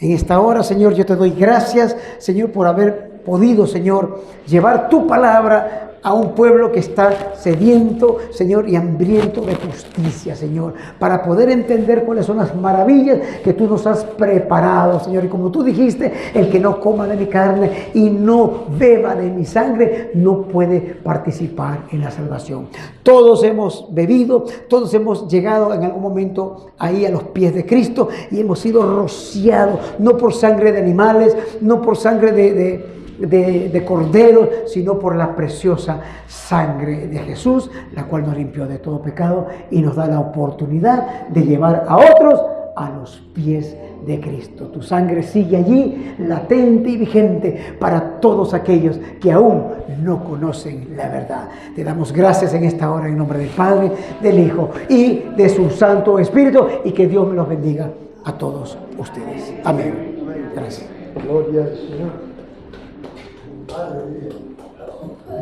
en esta hora, Señor, yo te doy gracias, Señor, por haber podido, Señor, llevar tu palabra a un pueblo que está sediento, Señor, y hambriento de justicia, Señor, para poder entender cuáles son las maravillas que tú nos has preparado, Señor. Y como tú dijiste, el que no coma de mi carne y no beba de mi sangre, no puede participar en la salvación. Todos hemos bebido, todos hemos llegado en algún momento ahí a los pies de Cristo y hemos sido rociados, no por sangre de animales, no por sangre de cordero, sino por la preciosa sangre de Jesús, la cual nos limpió de todo pecado y nos da la oportunidad de llevar a otros a los pies de Cristo. Tu sangre sigue allí, latente y vigente para todos aquellos que aún no conocen la verdad. Te damos gracias en esta hora en nombre del Padre, del Hijo y de su Santo Espíritu, y que Dios me los bendiga a todos ustedes. Amén. Gracias. Gloria al Señor.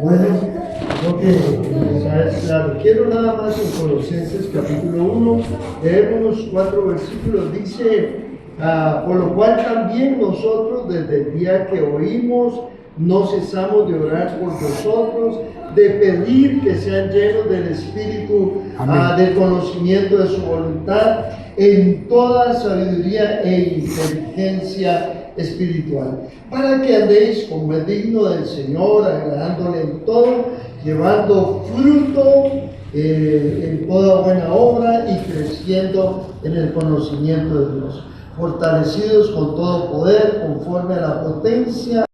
Bueno, creo que ya es claro. Quiero nada más en Colosenses capítulo 1, leer unos 4 versículos. Dice, por lo cual también nosotros desde el día que oímos no cesamos de orar por vosotros, de pedir que sean llenos del Espíritu, del conocimiento de su voluntad, en toda sabiduría e inteligencia espiritual, para que andéis como es digno del Señor, agradándole en todo, llevando fruto en toda buena obra y creciendo en el conocimiento de Dios, fortalecidos con todo poder conforme a la potencia